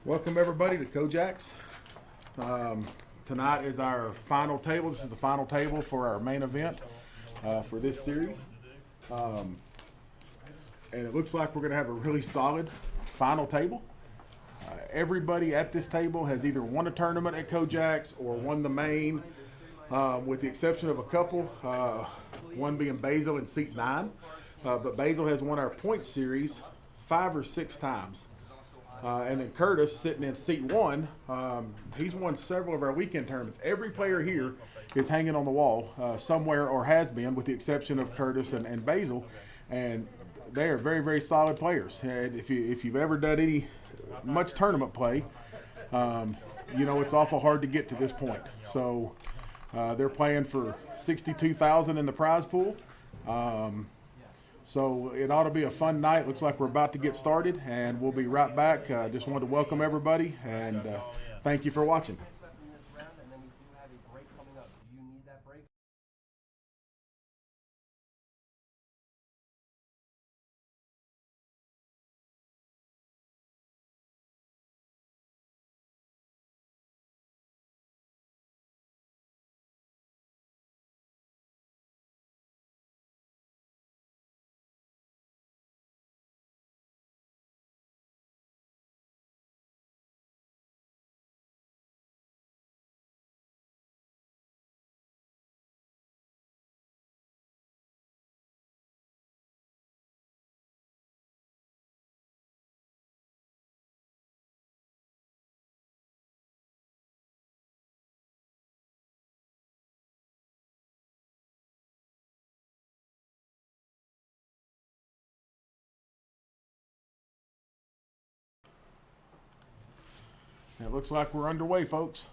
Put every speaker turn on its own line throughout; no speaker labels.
Welcome everybody to Kojak's. Tonight is our final table. This is the final table for our main event for this series. And it looks like we're going to have a really solid final table. Everybody at this table has either won a tournament at Kojak's or won the main, with the exception of a couple, one being Basil in seat 9. But Basil has won our points series 5 or 6 times. And then Curtis sitting in seat 1, he's won several of our weekend tournaments. Every player here is hanging on the wall somewhere, or has been, with the exception of Curtis and Basil. And they are very, very solid players. And if you've ever done much tournament play, you know it's awful hard to get to this point. So they're playing for $62,000 in the prize pool. So it ought to be a fun night. Looks like we're about to get started, and we'll be right back. Just wanted to welcome everybody, and thank you for watching. It looks like we're underway, folks.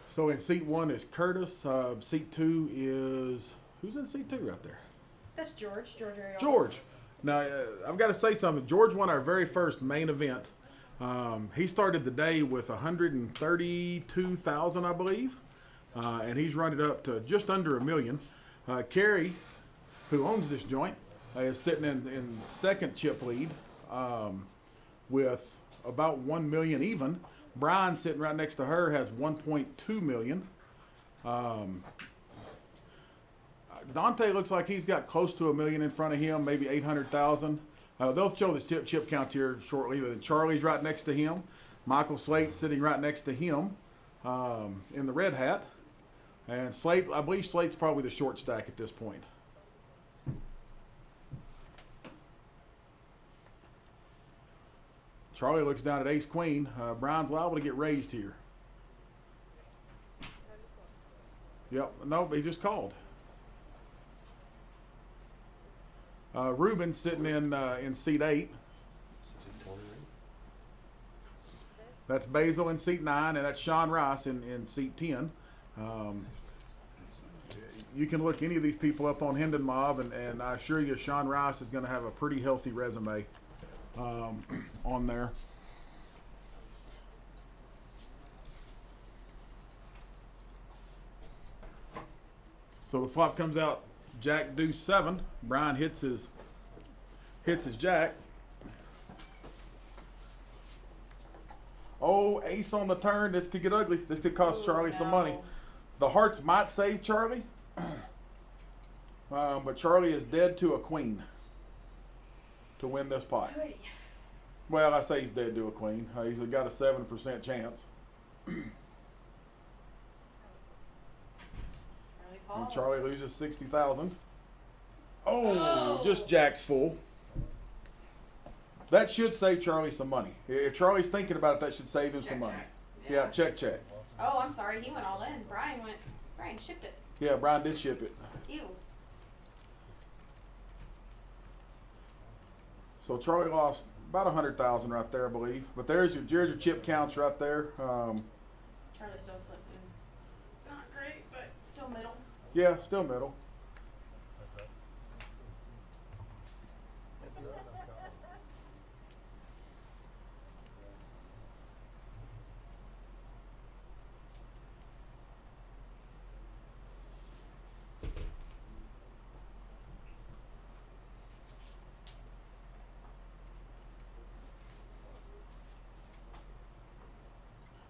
So in seat 1 is Curtis. Seat 2 is, who's in seat 2 right there?
That's George.
George. Now, I've got to say something. George won our very first main event. He started the day with 132,000, I believe. And he's run it up to just under $1 million. Kerry, who owns this joint, is sitting in second chip lead with about 1 million even. Brian, sitting right next to her, has 1.2 million. Dante looks like he's got close to $1 million in front of him, maybe 800,000. They'll show the chip count here shortly. But Charlie's right next to him. Michael Slate sitting right next to him in the red hat. And Slate, I believe Slate's probably the short stack at this point. Charlie looks down at ace queen. Brian's liable to get raised here. Yep, no, he just called. Ruben sitting in seat 8. That's Basil in seat 9, and that's Sean Rice in seat 10. You can look any of these people up on Hendon Mob, and I assure you Sean Rice is going to have a pretty healthy resume on there. So the flop comes out Jack Deuce 7. Brian hits his jack. Oh, ace on the turn. This could get ugly. This could cost Charlie some money. The hearts might save Charlie, but Charlie is dead to a queen to win this pot. Well, I say he's dead to a queen. He's got a 7% chance. And Charlie loses 60,000. Oh, just jacks full. That should save Charlie some money. If Charlie's thinking about it, that should save him some money. Yeah, check.
Oh, I'm sorry. He went all in. Brian shipped it.
Yeah, Brian did ship it.
Ew.
So Charlie lost about 100,000 right there, I believe. But there's your chip counts right there.
Charlie still slipped in. Not great, but still middle.
Yeah, still middle.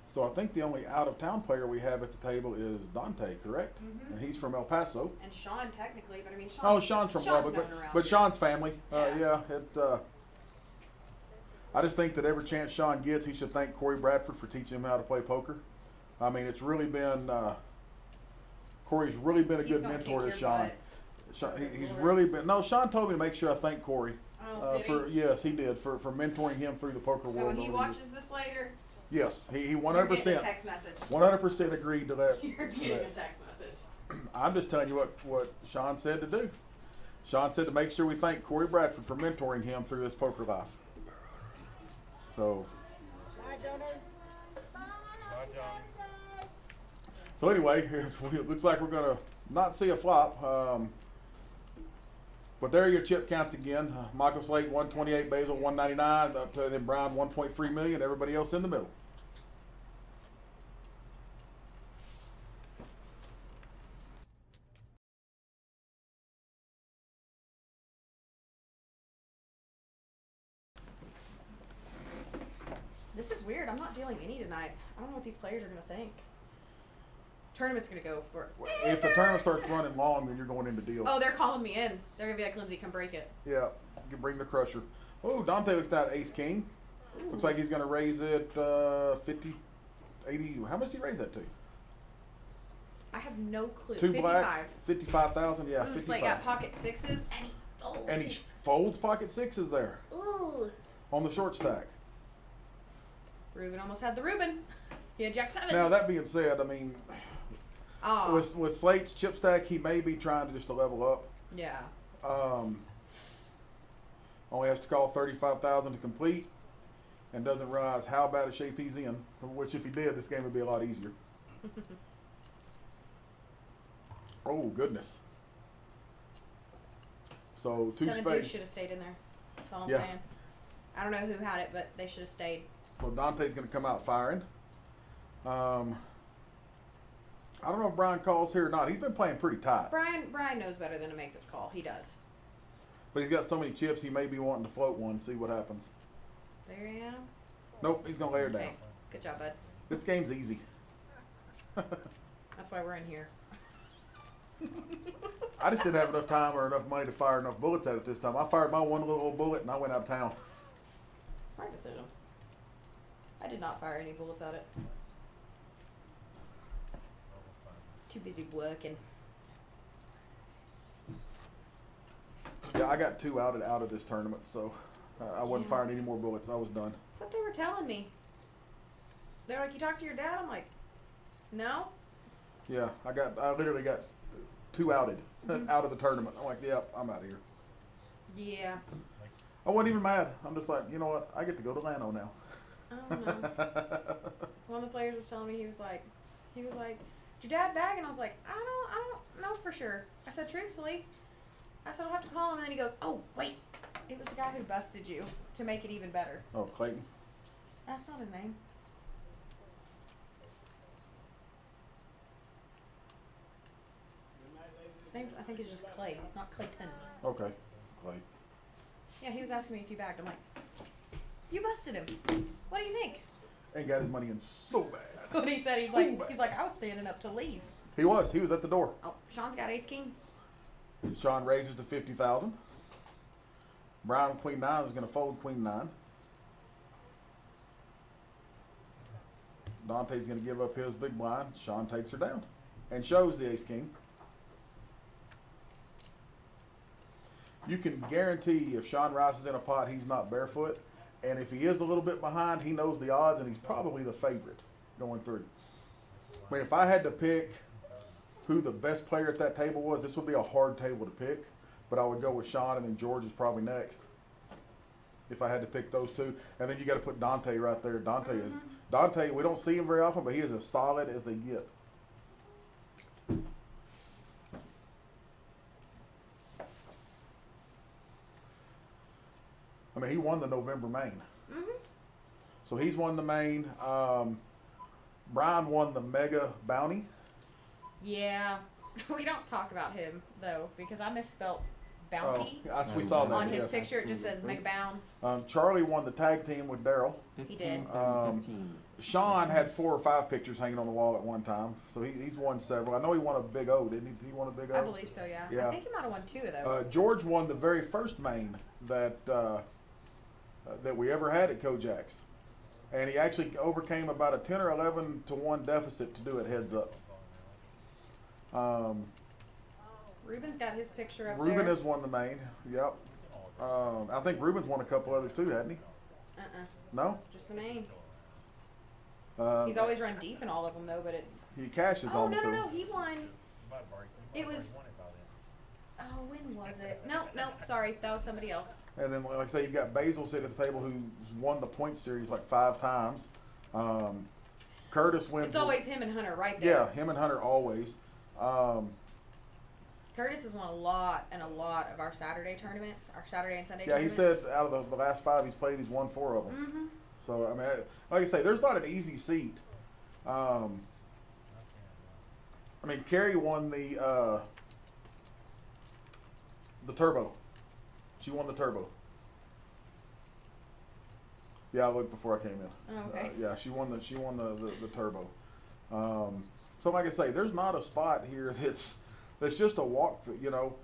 So I think the only out-of-town player we have at the table is Dante, correct?
Mhm.
And he's from El Paso.
And Sean technically, but I mean,
Sean's from
Sean's
Lubbock,
known around
but
here.
Sean's family.
Yeah.
I just think that every chance Sean gets, he should thank Corey Bradford for teaching him how to play poker. I mean, it's really been Corey's really been a
He's
good
gonna
mentor to
kick your
Sean.
butt.
He's
Lord.
really been. No, Sean told me to make sure I thank Corey
Oh, did
for
he?
yes, he did for mentoring him through the poker
So
world.
when he
over the years.
watches this later,
Yes, he
you're
100%.
getting a text message.
100% agreed to that.
You're getting a text message.
I'm just telling you what Sean said to do. Sean said to make sure we thank Corey Bradford for mentoring him through his poker life. So. So anyway, it looks like we're gonna not see a flop. But there are your chip counts again. Michael Slate 128, Basil 199, up to then Brown 1.3 million. Everybody else in the middle.
This is weird. I'm not dealing any tonight. I don't know what these players are gonna think. Tournament's gonna go for.
If the tournament starts running long, then you're going into deal.
Oh, they're calling me in. They're gonna be like, Lindsay, come break it.
Yeah, you can bring the crusher. Oh, Dante looks down Ace King. Looks like he's going to raise it 50, 80. How much did he raise that to?
I have no clue.
Two
55.
blacks, 55,000. Yeah,
Ooh,
55.
Slate got pocket sixes, and he folds.
And he folds pocket sixes there
Ooh.
on the short stack.
Ruben almost had the Ruben. He had Jack 7.
Now, that being said, I mean,
Oh.
with Slate's chip stack, he may be trying to just to level up.
Yeah.
Only has to call 35,000 to complete and doesn't realize how bad a shape he's in, which if he did, this game would be a lot easier. Oh, goodness. So, two
7
spades.
should have stayed in there. That's all I'm
Yeah.
saying. I don't know who had it, but they should have stayed.
So, Dante's going to come out firing. I don't know if Brian calls here or not. He's been playing pretty tight.
Brian knows better than to make this call. He does.
But he's got so many chips, he may be wanting to float one, see what happens.
There I am.
Nope, he's going to lay her down.
Okay. Good job, bud.
This game's easy.
That's why we're in here.
I just didn't have enough time or enough money to fire enough bullets at it this time. I fired my one little old bullet and I went out of town.
Smart decision. I did not fire any bullets at it. It's too busy working.
Yeah, I got 2 out of this tournament, so I wasn't
Yeah.
firing any more bullets. I was done.
That's what they were telling me. They're like, you talked to your dad? I'm like, no.
Yeah, I literally got 2 outed out of the tournament. I'm like, yep, I'm out of here.
Yeah.
I wasn't even mad. I'm just like, you know what? I get to go to Lano now.
I don't know. One of the players was telling me, he was like, did your dad bag? And I was like, I don't know for sure. I said, truthfully, I said, I'll have to call him. And then he goes, oh, wait, it was the guy who busted you to make it even better.
Oh, Clayton.
That's not his name. His name, I think, is just Clay, not Clayton.
Okay, Clay.
Yeah, he was asking me if you bagged. I'm like, you busted him. What do you think?
And got his money in so bad.
What he said, he's
So
like,
bad.
I was standing up to leave.
He was at the door.
Oh, Sean's got ace king.
Sean raises to 50,000. Brown with queen 9 is going to fold queen 9. Dante's going to give up his big blind. Sean takes her down and shows the ace king. You can guarantee if Sean rises in a pot, he's not barefoot. And if he is a little bit behind, he knows the odds, and he's probably the favorite going through. I mean, if I had to pick who the best player at that table was, this would be a hard table to pick. But I would go with Sean, and then George is probably next. If I had to pick those two. And then you got to put Dante right there. Dante, we don't see him very often, but he is as solid as they get. I mean, he won the November main.
Mm-hmm.
So he's won the main. Brian won the mega bounty.
Yeah. We don't talk about him, though, because I misspelt bounty
We saw that.
on his
yes.
picture. It just says Mega Bound.
Charlie won the tag team with Daryl.
He did.
Sean had 4 or 5 pictures hanging on the wall at one time, so he's won several. I know he won a Big O, didn't he? He won a Big O?
I believe so, yeah.
Yeah.
I think he might have won 2 of those.
George won the very first main that we ever had at Kojak's, and he actually overcame about a 10 or 11 to 1 deficit to do it heads up.
Ruben's got his picture up
Ruben
there.
has won the main. Yep. I think Ruben's won a couple others too, hadn't he? No.
Just the main. He's always run deep in all of them though, but it's.
He cashes
Oh
on them.
no, he won. It was. Oh, when was it? No, sorry, that was somebody else.
And then, like I say, you've got Basil sitting at the table who's won the point series like 5 times. Curtis wins.
It's always him and Hunter right there.
Yeah, him and Hunter always.
Curtis has won a lot of our Saturday tournaments, our Saturday and Sunday
Yeah, he
tournaments.
said out of the last 5 he's played, he's won 4 of them.
Mm-hmm.
So, I mean, like I say, there's not an easy seat. I mean, Carrie won the turbo. She won the turbo. Yeah, I looked before I came in.
Oh, okay.
Yeah, she won the turbo. So like I say, there's not a spot here that's just a walk. You know,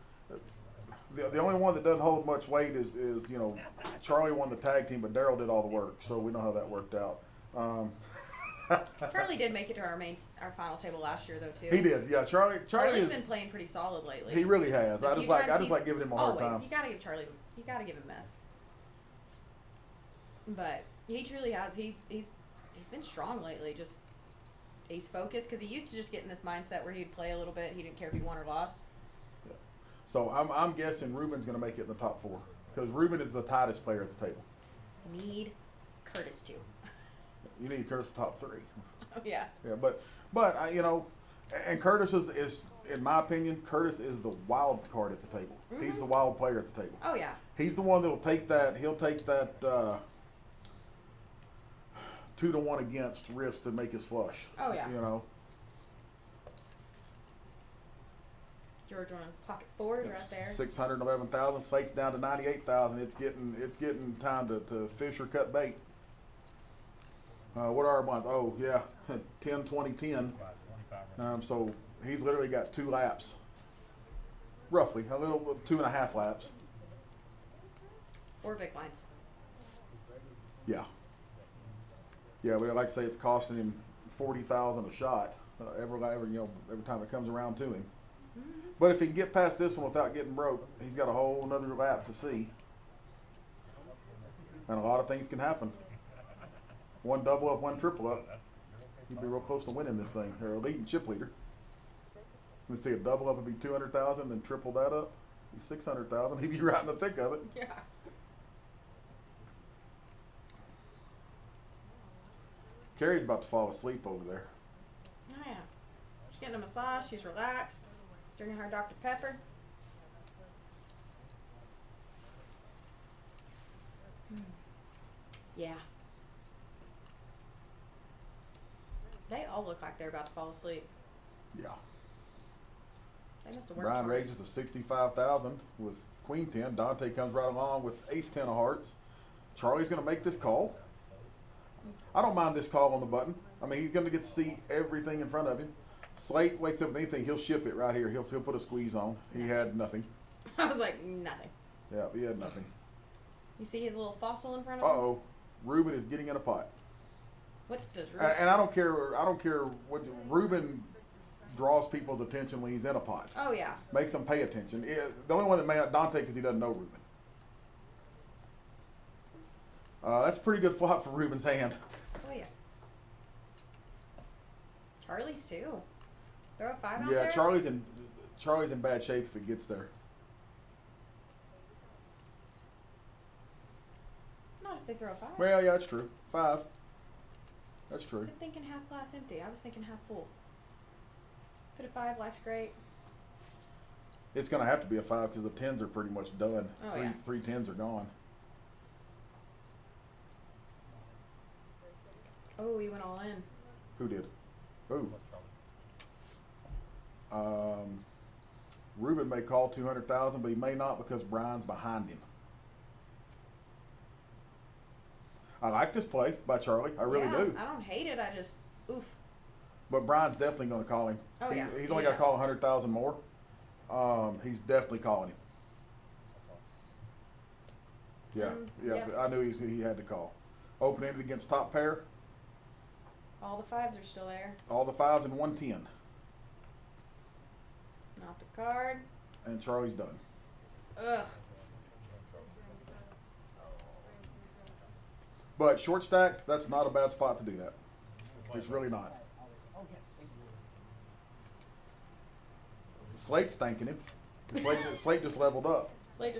the only one that doesn't hold much weight is you know, Charlie won the tag team, but Daryl did all the work, so we know how that worked out.
Charlie did make it to our final table last year though too.
He did, yeah. Charlie's
Charlie's been playing pretty solid lately.
He really has.
The
I
few
just
times
like giving him a hard
always,
time.
you gotta give Charlie. You gotta give him mess. But he truly has. He's been strong lately. Just he's focused because he used to just get in this mindset where he'd play a little bit. He didn't care if he won or lost.
Yeah. So I'm guessing Ruben's going to make it in the top 4 because Ruben is the tightest player at the table.
Need Curtis too.
You need Curtis top 3.
Oh yeah.
Yeah, but you know, and Curtis is in my opinion, Curtis is the wild card at the table.
Mm-hmm.
He's the wild player at the table.
Oh yeah.
He's the one that'll take that. He'll take that 2 to 1 against risk to make his flush.
Oh yeah.
You know.
George won pocket 4s right there.
611,000. Slate's down to 98,000. It's getting time to fish or cut bait. What are our bonds? Oh yeah, 10, 20, 10. So he's literally got 2 laps, roughly a little 2.5 laps.
4 big blinds.
Yeah. Yeah, but like I say, it's costing him 40,000 a shot every time it comes around to him.
Mm-hmm.
But if he can get past this one without getting broke, he's got a whole another lap to see. And a lot of things can happen. 1 double up, 1 triple up. He'd be real close to winning this thing. Or a leading chip leader. Let's see, a double up would be 200,000, then triple that up, be 600,000. He'd be right in the thick of it.
Yeah.
Carrie's about to fall asleep over there.
Oh yeah. She's getting a massage. She's relaxed. Drinking her Dr. Pepper. Yeah. They all look like they're about to fall asleep.
Yeah.
They must have worked
Brian
hard.
raises to 65,000 with Queen 10. Dante comes right along with Ace 10 of hearts. Charlie's going to make this call. I don't mind this call on the button. I mean, he's going to get to see everything in front of him. Slate wakes up with anything, he'll ship it right here. He'll put a squeeze on. He had nothing.
I was like, nothing.
Yeah, he had nothing.
You see his little fossil in front of him?
Uh-oh. Ruben is getting in a pot.
What does Ruben?
And I don't care what Ruben draws people's attention when he's in a pot.
Oh yeah.
Makes them pay attention. The only one that may not Dante because he doesn't know Ruben. That's a pretty good flop for Ruben's hand.
Oh yeah. Charlie's too. Throw a 5 out there.
Yeah, Charlie's in bad shape if it gets there.
Not if they throw a 5.
Well, yeah, that's true. 5. That's true.
I'm thinking half glass empty. I was thinking half full. Put a 5. Life's great.
It's going to have to be a 5 because the 10s are pretty much done.
Oh, yeah.
3 10s are gone.
Oh, he went all in.
Who did? Who? Ruben may call 200,000, but he may not because Brian's behind him. I like this play by Charlie. I really do.
I don't hate it. I just, oof.
But Brian's definitely going to call him.
Oh, yeah.
He's only got to call 100,000 more. He's definitely calling him. Yeah. I knew he had to call. Open-ended against top pair.
All the fives are still there.
All the fives and 110.
Not the card.
And Charlie's done.
Ugh.
But short stacked, that's not a bad spot to do that. It's really not. Slate's thanking him. Slate just leveled up.
Slate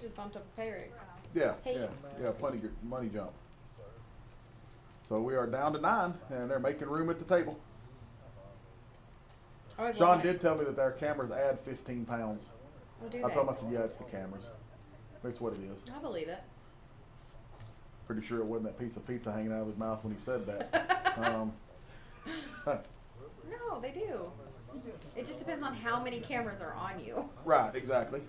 just bumped up a pay raise.
Yeah,
Hey.
yeah, plenty good money jump. So we are down to 9, and they're making room at the table. Sean did tell me that their cameras add 15 pounds.
Oh, do
I
they?
told him, I said, yeah, it's the cameras. It's what it is.
I believe it.
Pretty sure it wasn't that piece of pizza hanging out of his mouth when he said that.
No, they do. It just depends on how many cameras are on you.
Right, exactly.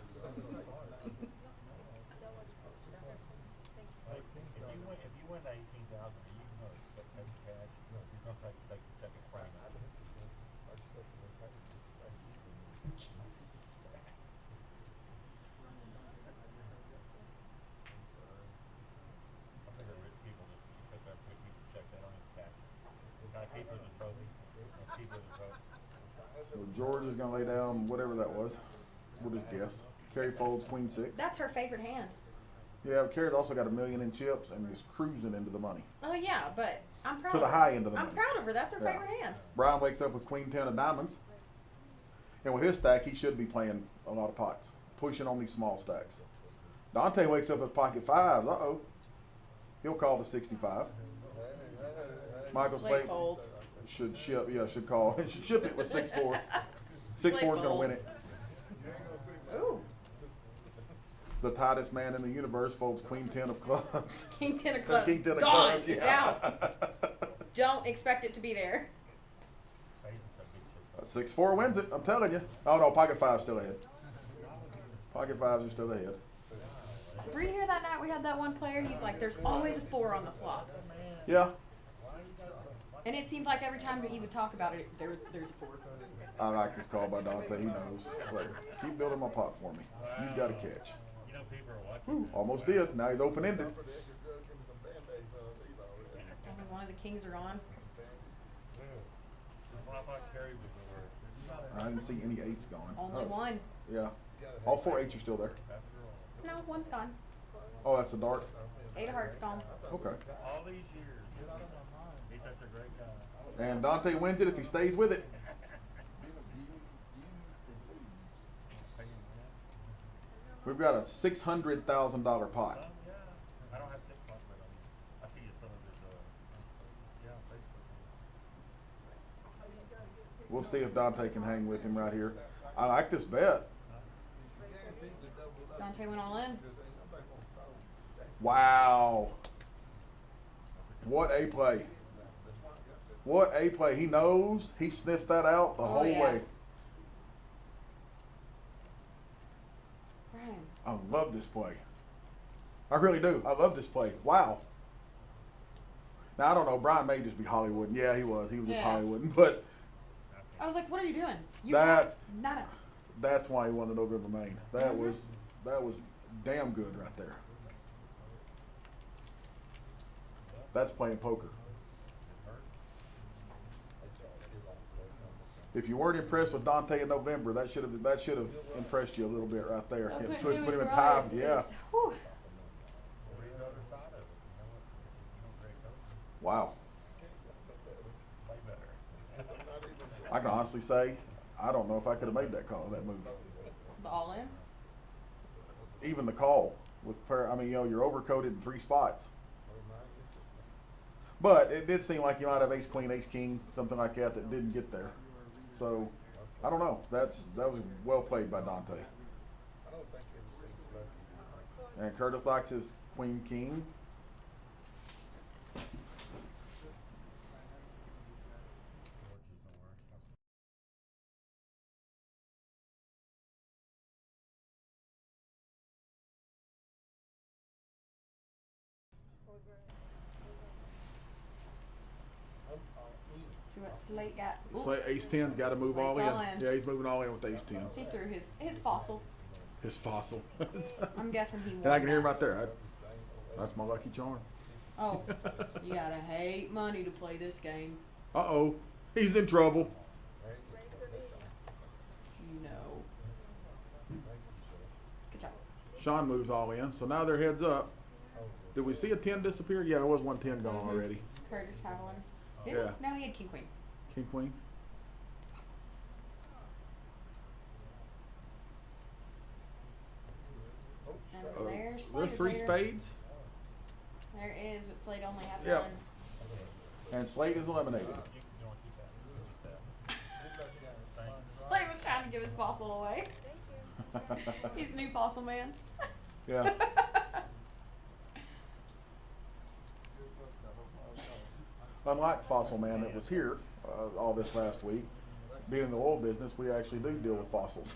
If you win 18,000, you know expect no cash. You're going to take the second frame out of it. I think the rich people just sit there and put me to check that on his cash. Can I keep it as a trophy? Keep it as a trophy.
So George is going to lay down whatever that was. We'll just guess. Carrie folds queen 6.
That's her favorite hand.
Yeah, but Carrie's also got $1 million in chips and is cruising into the money.
Oh yeah, but I'm proud
To
of
the
her.
high end of the
I'm
money.
proud of her. That's her
Yeah.
favorite hand.
Brian wakes up with queen 10 of diamonds. And with his stack, he should be playing a lot of pots. Pushing on these small stacks. Dante wakes up with pocket 5s. Uh-oh. He'll call the 65. Michael
Slate
Slate
folds.
should ship, should call. Should ship it with 6-4. 6-4 is going to win it.
Ooh.
The tightest man in the universe folds queen 10 of clubs.
King 10 of clubs.
King 10 of
Gone.
clubs,
It's
yeah.
out. Don't expect it to be there.
6-4 wins it. I'm telling you. Oh no, pocket 5's still ahead. Pocket 5s are still ahead.
Were you here that night we had that one player? He's like, there's always a 4 on the flop.
Yeah.
And it seemed like every time he would talk about it, there's a 4.
I like this call by Dante. He knows. It's like, keep building my pot for me. You've got to catch.
You know, people are watching.
Ooh, almost did. Now he's open-ended.
Only one of the kings are on.
When I thought Carrie was over,
I didn't see any 8s gone.
Only
Oh,
one.
Yeah. All 4 8s are still there.
No, one's gone.
Oh, that's a dark.
8 of hearts gone.
Okay.
all these years, he's such a great guy.
And Dante wins it if he stays with it. We've got a $600,000 pot.
Yeah, I don't have TikTok, but I see some of his, Facebook.
We'll see if Dante can hang with him right here. I like this bet.
Dante went all in.
Wow. What a play. What a play. He knows. He sniffed that out the whole
yeah.
way.
Brian.
I love this play. I really do. I love this play. Wow. Now, I don't know. Brian may just be Hollywood. Yeah, he was. He was just
Yeah.
Hollywood. But
I was like, what are you doing? You
That-
have nada.
that's why he won the November main. That was damn good right there. That's playing poker. If you weren't impressed with Dante in November, that should have impressed you a little bit right there.
That
Put him in
right.
time. Yeah.
Whew.
Read the other side of it. Great coach.
Wow.
Play better.
I can honestly say, I don't know if I could have made that call, that move.
The all in?
Even the call with you're overcoated in 3 spots. But it did seem like you might have ace queen, ace king, something like that didn't get there. So I don't know. That was well played by Dante. And Curtis likes his queen king.
See what Slate got. Ooh,
So ace 10's got to move all
Slate's
in.
all in.
Yeah, he's moving all in with ace 10.
he threw his fossil.
His fossil.
I'm guessing he won.
And I can hear him
that.
right there. That's my lucky charm.
Oh, you gotta hate money to play this game.
Uh-oh. He's in trouble.
You know. Good job.
Sean moves all in. So now they're heads up. Did we see a 10 disappear? Yeah, there was one 10 gone
Mhm.
already.
Curtis had one. Did
Yeah.
he? No, he had king queen.
King, queen.
And there's
There are
Slate
3
later.
spades.
There is, but Slate only had
Yep.
one.
And Slate is eliminated.
You want to keep that?
Slate was trying to give his fossil away. He's the new fossil man.
Yeah. Unlike Fossil Man that was here all this last week, being in the oil business, we actually do deal with fossils.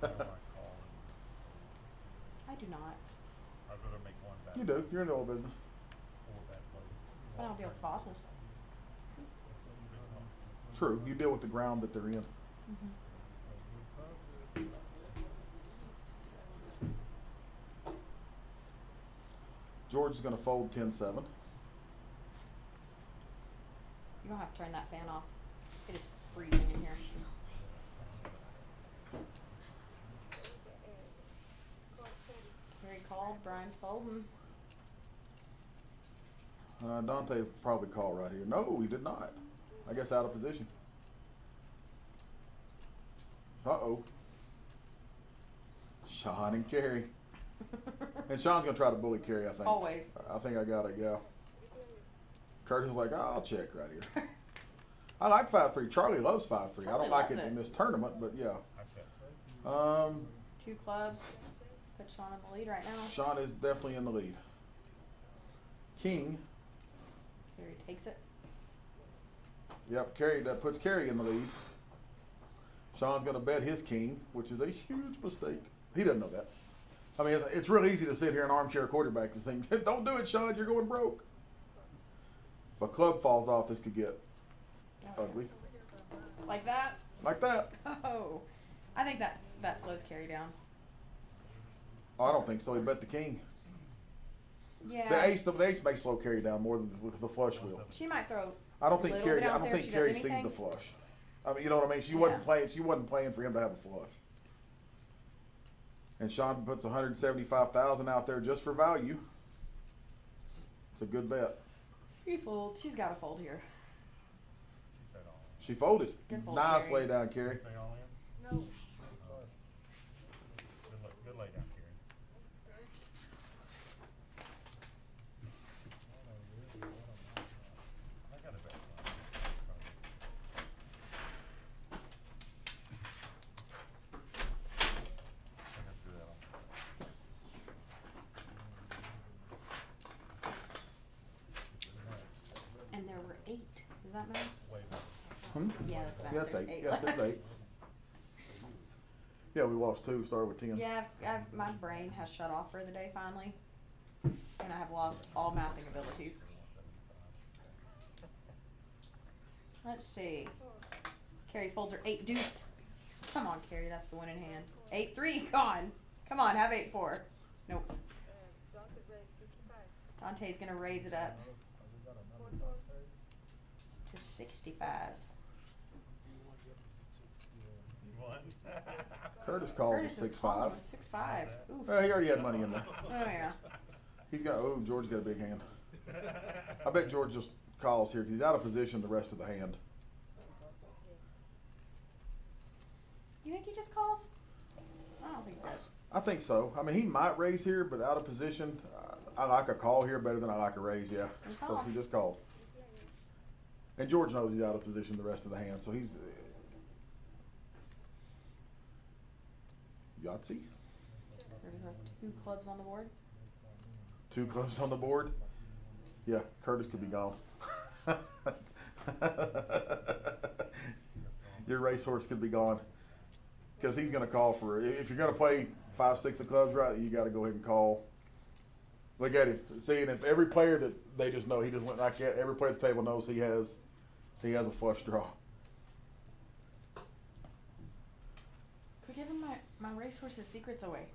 I do not.
I'd rather make one bad.
You do. You're in the oil business.
Four bad plays.
I don't deal with fossils.
True. You deal with the ground that they're in. George is going to fold 10-7.
You're gonna have to turn that fan off. It is freezing in here. Carrie called. Brian's folding.
Dante probably called right here. No, he did not. I guess out of position. Uh-oh. Sean and Carrie. And Sean's going to try to bully Carrie, I think.
Always.
I think I got it, yeah. Curtis is like, oh, I'll check right here. I like 5-3. Charlie loves 5-3. I
Charlie
don't like
loves
it
it.
in this tournament, but yeah.
I check.
2 clubs. Put Sean in the lead right now.
Sean is definitely in the lead. King.
Carrie takes it.
Yep, Carrie, that puts Carrie in the lead. Sean's going to bet his king, which is a huge mistake. He doesn't know that. I mean, it's real easy to sit here and armchair quarterback this thing. Don't do it, Sean. You're going broke. If a club falls off, this could get ugly.
Like that?
Like that.
Oh. I think that slows Carrie down.
Oh, I don't think so. He bet the king.
Yeah.
The ace may slow Carrie down more than the flush will.
She might throw.
I don't
a
think
little
Carrie.
bit out
I don't
there if
think
she does
Carrie sees
anything.
the flush. I mean, you know what I mean. She wasn't
Yeah.
playing. She wasn't playing for him to have a flush. And Sean puts 175,000 out there just for value. It's a good bet.
She folds. She's got to fold here.
She said all.
She folded.
Good fold,
Nice
Carrie.
lay down, Carrie.
Say all in?
No.
Good lay down, Karen. I got a bet. I got to do that on.
And there were 8. Does that matter?
Way back.
Hmm?
Yeah, that's about
Yeah, that's
there's
8.
8
Yeah, that's
left.
8. Yeah, we lost 2. Started with 10.
Yeah, my brain has shut off for the day finally, and I have lost all mathing abilities. Let's see. Carrie folds her 8 deuce. Come on, Carrie, that's the winning hand. 8-3, gone. Come on, have 8-4. Nope. Dante's gonna raise it up to 65.
You won?
Curtis calls
Curtis
with
is calling
6-5.
with 6-5. Ooh.
Well, he already had money in there.
Oh yeah.
He's got. Oh, George got a big hand. I bet George just calls here because he's out of position the rest of the hand.
You think he just calls? I don't think he does.
I think so. I mean, he might raise here, but out of position. I like a call here better than I like a raise, yeah.
He
So
called.
he just called. And George knows he's out of position the rest of the hand, so he's Yahtzee.
Curtis has 2 clubs on the board.
2 clubs on the board. Yeah, Curtis could be gone. Your racehorse could be gone because he's going to call for. If you're going to play 5-6 of clubs, right, you got to go ahead and call. Look at him. Seeing if every player that they just know he just went like that. Every player at the table knows he has a flush draw.
Quit giving my racehorse's secrets away.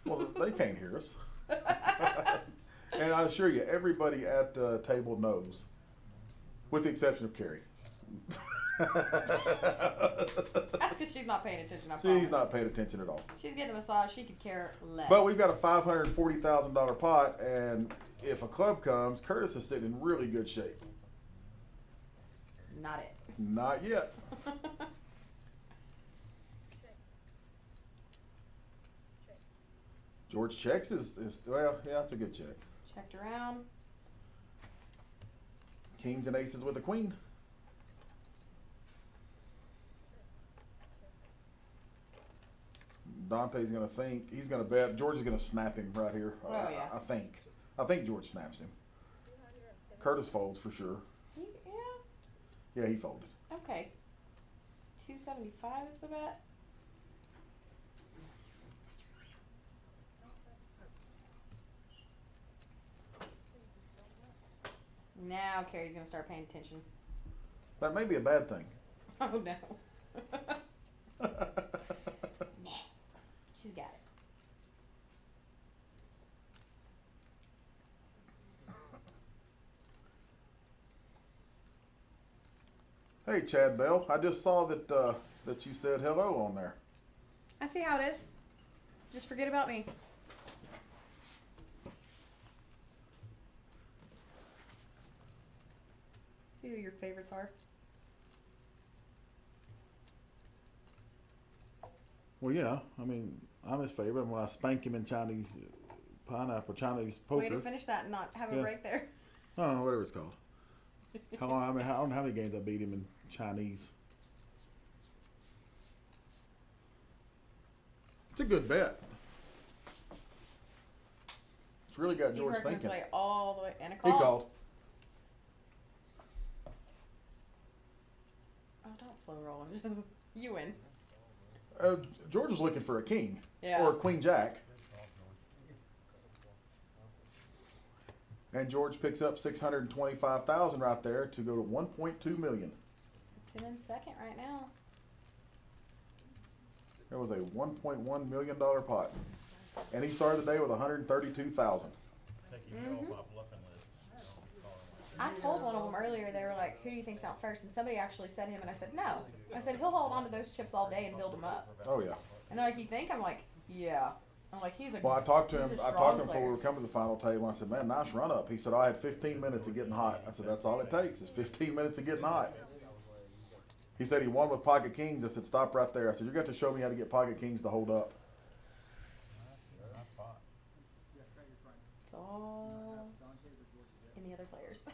Well, they can't hear us. And I assure you, everybody at the table knows, with the exception of Carrie.
That's because she's not paying attention. I
She's
promise.
not paying attention at all.
She's getting a massage. She could care less.
But we've got a $540,000 pot, and if a club comes, Curtis is sitting in really good shape.
Not it.
Not yet. George checks is well, yeah, it's a good check.
Checked around.
Kings and aces with a queen. Dante's gonna think he's gonna bet. George is gonna snap him right here.
Oh, yeah.
I think George snaps him. Curtis folds for sure.
Yeah.
Yeah, he folded.
Okay. It's 275 is the bet. Now Carrie's gonna start paying attention.
That may be a bad thing.
Oh no. Nah. She's got it.
Hey, Chad Bell, I just saw that that you said hello on there.
I see how it is. Just forget about me. See who your favorites are.
Well, yeah, I mean, I'm his favorite. And when I spank him in Chinese Chinese
Way to
poker,
finish that and not have a
Yeah.
break there.
oh, whatever it's called. I don't know how many games I beat him in Chinese. It's a good bet. It's really got
He's
George
working his
thinking.
way all the way and a
He
call.
called.
Oh, don't slow roll him. You win.
George was looking for a king
Yeah.
or a queen jack, and George picks up 625,000 right there to go to 1.2 million.
It's him in second right now.
There was a $1.1 million pot, and he started the day with 132,000.
Taking you off my bluffing list.
I told one of them earlier, they were like, who do you think's out first? And somebody actually said him, and I said, no. I said, he'll hold on to those chips all day and build them up.
Oh yeah.
And they're like, you think? I'm like, yeah. I'm like, he's a
Well, I talked to
he's
him.
a
I talked
strong
to him before
player.
we were coming to the final table. And I said, "Man, nice run up." He said, "I had 15 minutes of getting hot." I said, "That's all it takes is 15 minutes of getting hot." He said he won with pocket kings. I said, "Stop right there." I said, "You're going to show me how to get pocket kings to hold up."
It's all in the other players.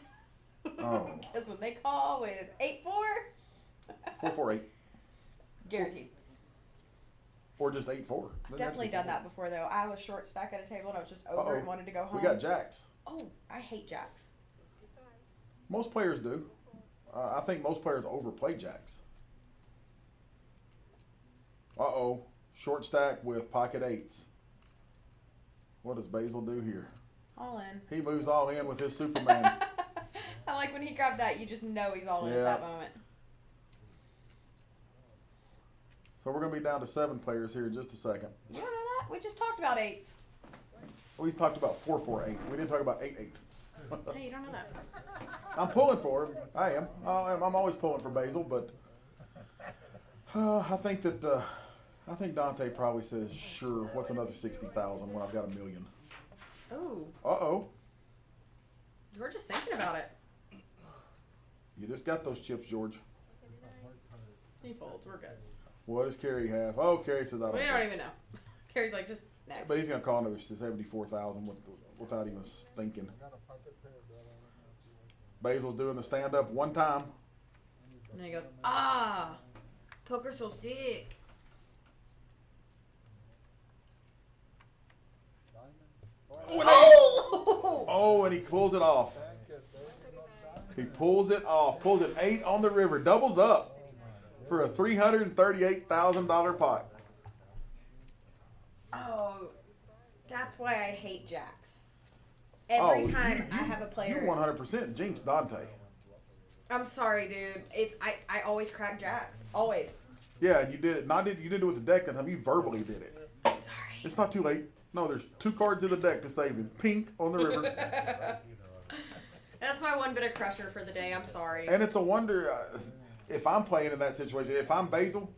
Oh.
Because when they call with 8-4,
4-4-8,
guaranteed.
or just 8-4.
I've definitely done that before, though. I was short stack at a table, and I was just over
Uh-oh.
and wanted to go home.
We got jacks.
Oh, I hate jacks.
Most players do. I think most players overplay jacks. Uh-oh. Short stack with pocket eights. What does Basil do here?
All in.
He moves all in with his Superman.
I like when he grabbed that, you just know he's all in
Yeah.
at that moment.
So we're going to be down to 7 players here in just a second.
You don't know that? We just talked about eights.
We talked about 4-4-8. We didn't talk about 8-8.
Hey, you don't know that.
I'm pulling for him. I am. I'm always pulling for Basil, but I think Dante probably says, "Sure, what's another 60,000 when I've got $1 million?"
Ooh,
Uh-oh.
George is thinking about it.
You just got those chips, George.
He folds. We're good.
What does Carrie have? Oh, Carrie says, "I don't
We
care."
don't even know. Carrie's like, just next.
But he's going to call another 74,000 without even thinking. Basil's doing the stand-up one time.
And then he goes, ah, poker's so sick. Oh!
Oh, and he pulls it off. He pulls it off. Pulls it 8 on the river. Doubles up for a $338,000 pot.
Oh, that's why I hate jacks. Every time I have a player.
You 100% jinx Dante.
I'm sorry, dude. I always crack jacks. Always.
Yeah, and you did it. You did it with the deck that time. You verbally did it.
I'm sorry.
It's not too late. No, there's 2 cards in the deck to save him. Pink on the river.
That's my one bit of crusher for the day. I'm sorry.
And it's a wonder if I'm playing in that situation. If I'm Basil,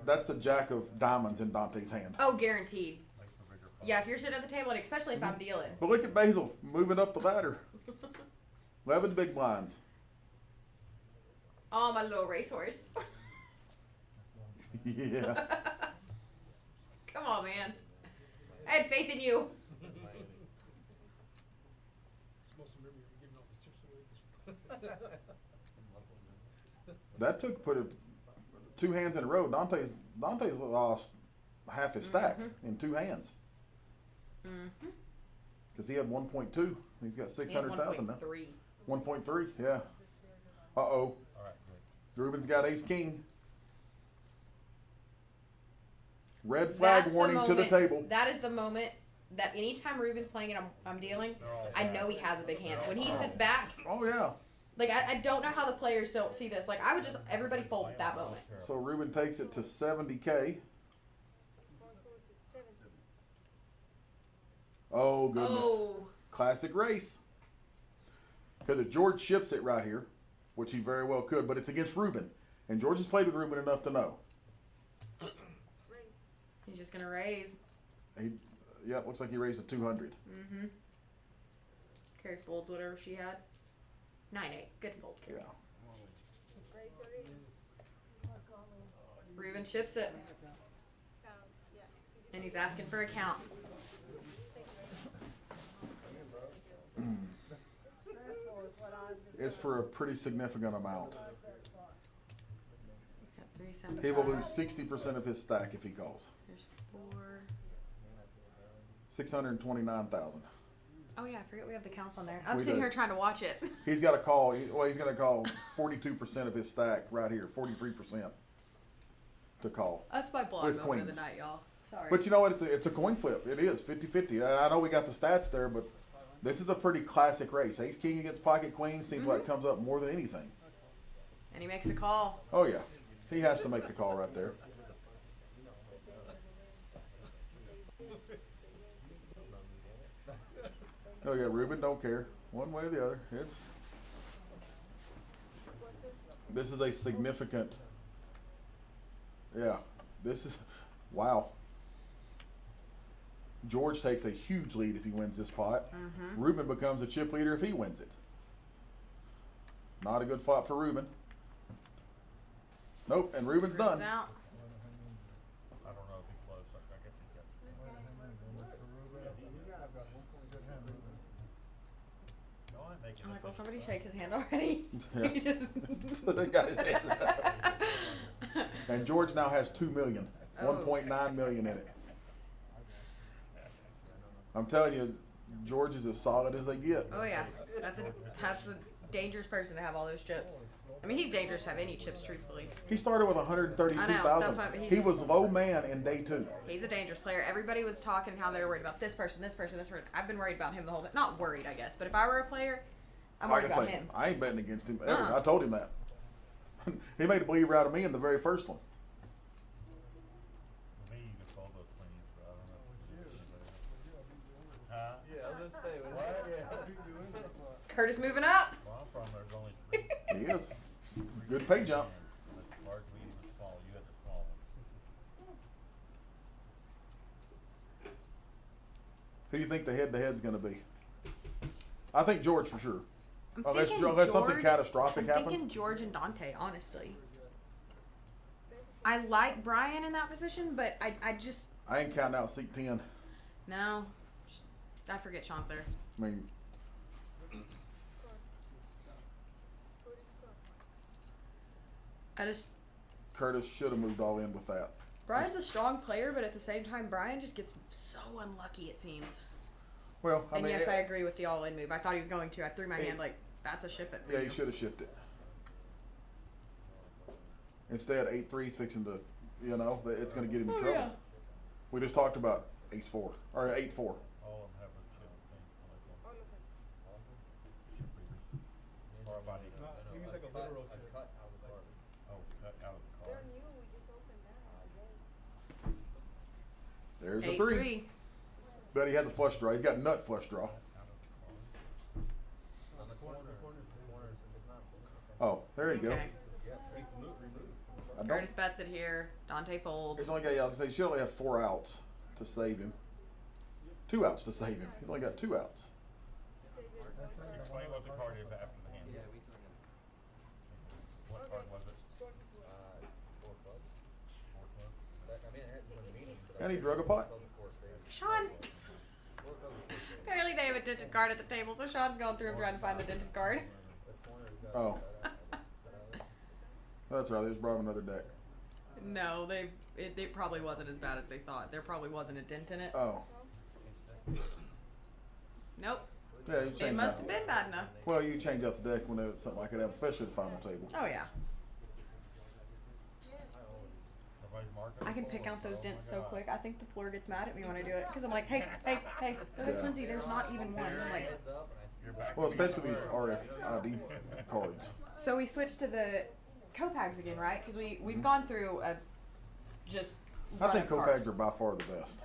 that's the jack of diamonds in Dante's hand.
Oh, guaranteed. Yeah, if you're sitting at the table, and especially if I'm dealing.
But look at Basil moving up the ladder. 11 big blinds.
Oh, my little racehorse.
Yeah.
Come on, man. I had faith in you.
That put 2 hands in a row. Dante's lost half his stack in 2 hands. Because he had 1.2. He's got 600,000 now.
1.3.
1.3, yeah. Uh-oh.
All right, good.
Ruben's got ace king. Red flag
That's
warning to the table.
That is the moment that anytime Ruben's playing and I'm dealing, I know he has a big hand. When he sits back,
Oh, yeah.
like I don't know how the players don't see this. Like I would just everybody fold at that moment.
So Ruben takes it to 70K. Oh, goodness.
Oh,
Classic race. Because if George ships it right here, which he very well could, but it's against Ruben. And George has played with Ruben enough to know.
he's just gonna raise.
Yep, looks like he raised a 200.
Mm-hmm. Carrie folds whatever she had. 9-8. Good fold, Carrie.
Yeah.
Ruben chips it. And he's asking for a count.
It's for a pretty significant amount.
He's got 375.
He will lose 60% of his stack if he calls.
There's 4.
629,000.
Oh yeah, I forget we have the counts on there. I'm
We
sitting
do.
here trying to watch it.
He's got to call. He's going to call 42% of his stack right here. 43% to call.
That's my blog
With
moment of the
queens.
night, y'all. Sorry.
But you know what? It's a coin flip. It is 50-50. I know we got the stats there, but this is a pretty classic race. Ace King against Pocket Queen seems like it comes up more than anything.
And he makes the call.
Oh yeah, he has to make the call right there. Oh yeah, Ruben don't care one way or the other. This is a significant. Yeah, this is wow. George takes a huge lead if he wins this pot. Ruben becomes a chip leader if he wins it. Not a good flop for Ruben. Nope, and Ruben's
Ruben's
done.
out.
I don't know if he closed. I guess he kept. No, I'm making
I'm like,
a
well,
big
somebody
flop.
shake his hand already.
Yeah.
He just
They got his hand up. And George now has 2 million,
Oh.
1.9 million in it. I'm telling you, George is as solid as they get.
Oh yeah, that's a dangerous person to have all those chips. I mean, he's dangerous to have any chips, truthfully.
He started with
I know,
132,000.
that's why
He was low man in day 2.
He's a dangerous player. Everybody was talking how they were worried about this person, this person, this person. I've been worried about him the whole time. Not worried, I guess, but if I were a player, I'm
Like
worried
I
about
say,
him.
I ain't betting against him ever.
Uh-uh.
I told him that. He made a believer out of me in the very first one.
For me, you could fold those queens, but I don't know. Huh?
Yeah, I was gonna say, what? Yeah.
Curtis moving up.
Well, I'm from there's only 3.
He is. Good pay jump.
Large, medium, and small. You had the small one.
Who do you think the head-to-head's going to be? I think George for sure.
I'm
Unless
thinking
something
George-
catastrophic
I'm
happens.
thinking George and Dante, honestly. I like Brian in that position, but I just
I ain't counting out seat 10.
no. I forget Sean's there.
I mean,
I just
Curtis should have moved all in with that.
Brian's a strong player, but at the same time, Brian just gets so unlucky. It seems.
Well, I
And
mean,
yes, I agree with the all-in move. I thought he was going to. I threw my
It-
hand like that's a ship it. for
yeah,
you.
he should have shipped it. Instead, 8-3's fixing to, it's going to get him in trouble.
yeah.
We just talked about ace 4 or 8-4.
All of them have a chip thing. Car body.
He means like a literal chair.
Oh, cut out of the car.
They're new, we just opened that.
There's a 3.
8-3.
But he has a flush draw. He's got nut flush draw.
On the corner.
Oh, there you go.
Okay.
Yeah, it's removed.
I don't.
Curtis bets it here. Dante folds.
He's only got. I was gonna say, he should only have 4 outs to save him. 2 outs to save him. He's only got 2 outs.
Explain what the card is after the hand.
Yeah,
What card was it?
4 clubs.
4 clubs.
And he drug a pot.
Sean. Apparently they have a dented card at the table, so Sean's going through and trying to find the dented card.
Oh. That's right. They just brought him another deck.
No, it probably wasn't as bad as they thought. There probably wasn't a dent in it.
Oh.
Nope.
Yeah, you
It
change
must
out
have
the-
been bad enough.
Well, you change out the deck when there's something like that, especially the final table.
Oh yeah.
Everybody's marking.
I can pick out those
Oh my
dents so
God.
quick. I think the floor gets mad at me when I do it because I'm like, hey, go ahead,
Yeah.
Lindsay. There's not even one. I'm like,
You're back
Well,
to being
especially these RFID cards.
so we switched to the Copags again, right? Because we've gone through a just.
I
run
think
of cards.
Copags are by far the best.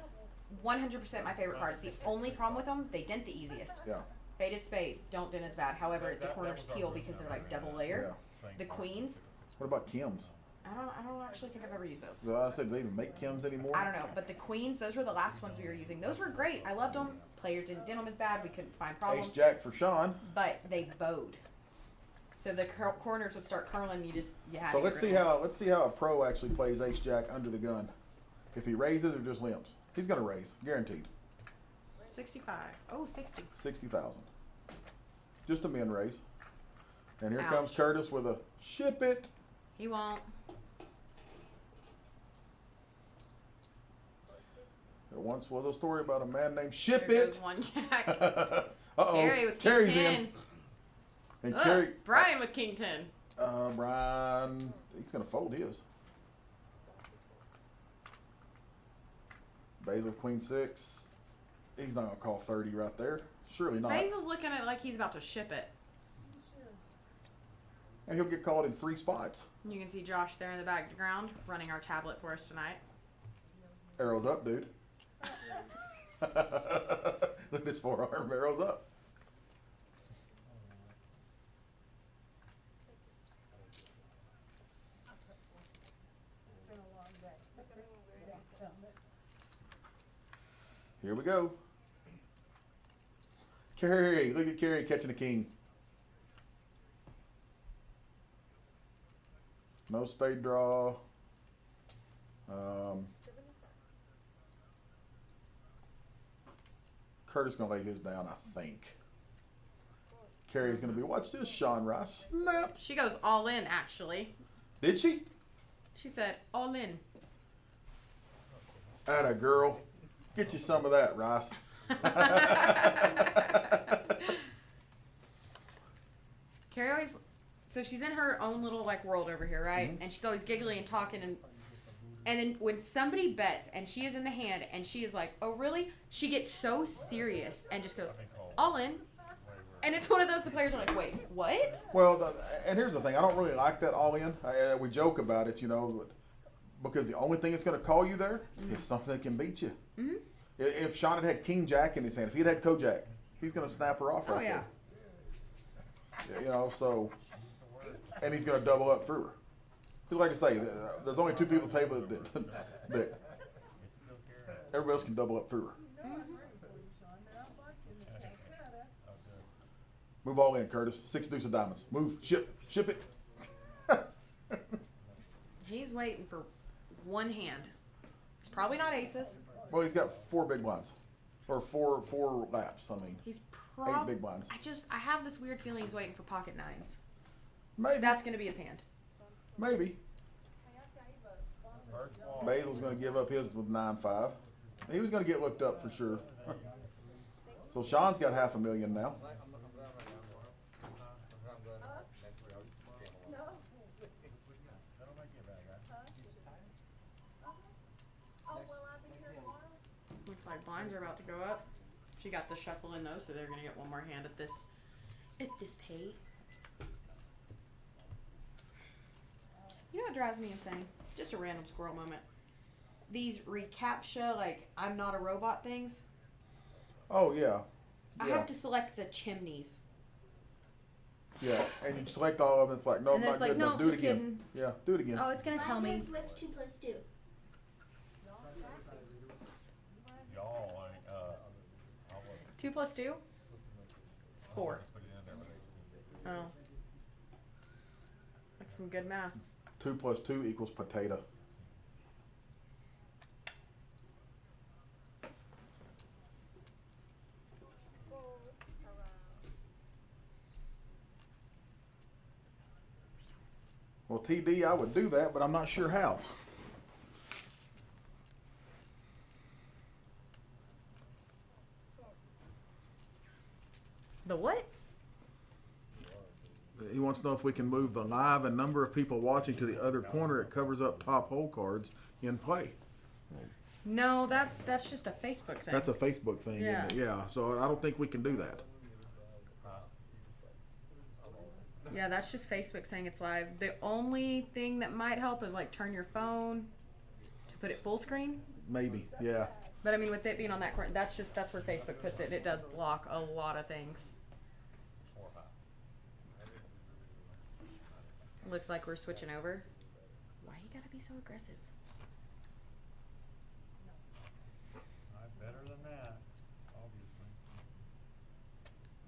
100% my favorite cards. The only problem with them, they dent the easiest.
Yeah.
Faded spade don't dent as bad. However, the corners peel because they're like double layer.
Yeah.
The queens,
What about Kim's?
I don't actually think I've ever used those.
Do I say, do they even make Kim's anymore?
I don't know, but the queens, those were the last ones we were using. Those were great. I loved them. Players didn't dent them as bad. We couldn't find problems.
Ace Jack for Sean.
But they bowed. So the corners would start curling. You had
So
to
let's
get
see
rid of
how a pro actually plays Ace Jack under the gun. If he raises or just limps, he's gonna raise, guaranteed.
them. 65. Oh, 60.
60,000. Just a min raise. And here
Ouch.
comes Curtis with a ship it.
He won't.
There once was a story about a man named Ship
There
It.
goes one jack.
Uh-oh.
Carrie with King
Carrie's
10.
in. And
Ugh,
Carrie.
Brian with King 10.
Brian, he's gonna fold his. Basil Queen 6. He's not gonna call 30 right there. Surely not.
Basil's looking at it like he's about to ship it.
And he'll get called in 3 spots.
You can see Josh there in the background running our tablet for us tonight.
Arrows up, dude. Look at this forearm, arrows up. Here we go. Carrie, look at Carrie catching a king. No spade draw. Curtis gonna lay his down, I think. Carrie's gonna be, watch this, Sean Rice. Snap.
She goes all in, actually.
Did she?
She said, all in.
Atta girl. Get you some of that, Rice.
Carrie always, so she's in her own little like world over here, right?
Mhm.
And she's always giggling and talking, and then when somebody bets and she is in the hand and she is like, oh really? She gets so serious and just goes, all in. And it's one of those, the players are like, wait, what?
Well, and here's the thing. I don't really like that all in. We joke about it, you know, because the only thing that's going to call you there is something that can beat you.
Mm-hmm.
If Sean had King Jack in his hand, if he'd had Kojak, he's going to snap her off right
Oh, yeah.
there. You know, so, and he's going to double up through her. Because like I say, there's only 2 people at the table that everybody else can double up through her. Move all in, Curtis. 6 deuce of diamonds. Move. Ship it.
He's waiting for one hand. It's probably not aces.
Well, he's got 4 big blinds. Or four laps, I mean.
He's
8
probably.
big blinds.
I have this weird feeling he's waiting for pocket nines.
Maybe.
That's going to be his hand.
Maybe.
First ball.
Basil's going to give up his with 9-5. He was going to get looked up for sure. So Sean's got $500,000 now.
That'll make you a bad guy.
Looks like blinds are about to go up. She got the shuffle in though, so they're going to get one more hand at this pay. You know what drives me insane? Just a random squirrel moment. These reCAPTCHA, like, I'm not a robot things.
Oh, yeah.
I
Yeah.
have to select the chimneys.
Yeah, and you select all of them. It's like, no,
And then
not
it's like,
good enough.
no,
Do it
just
again.
kidding.
Yeah, do it again.
Oh, it's going to tell me.
What's 2 + 2?
Y'all, I was
2 + 2? It's 4.
put it in there when they.
Oh. That's some good math.
2 + 2 = potato. Well, TD, I would do that, but I'm not sure how.
The what?
He wants to know if we can move the live and number of people watching to the other corner. It covers up top hole cards in play.
No, that's just a Facebook thing.
That's a Facebook thing,
Yeah.
isn't it? Yeah. So I don't think we can do that.
Yeah, that's just Facebook saying it's live. The only thing that might help is like turn your phone to put it full screen.
Maybe. Yeah.
But I mean, with it being on that corner, that's where Facebook puts it. It does block a lot of things. Looks like we're switching over. Why you gotta be so aggressive?
I'm better than that, obviously.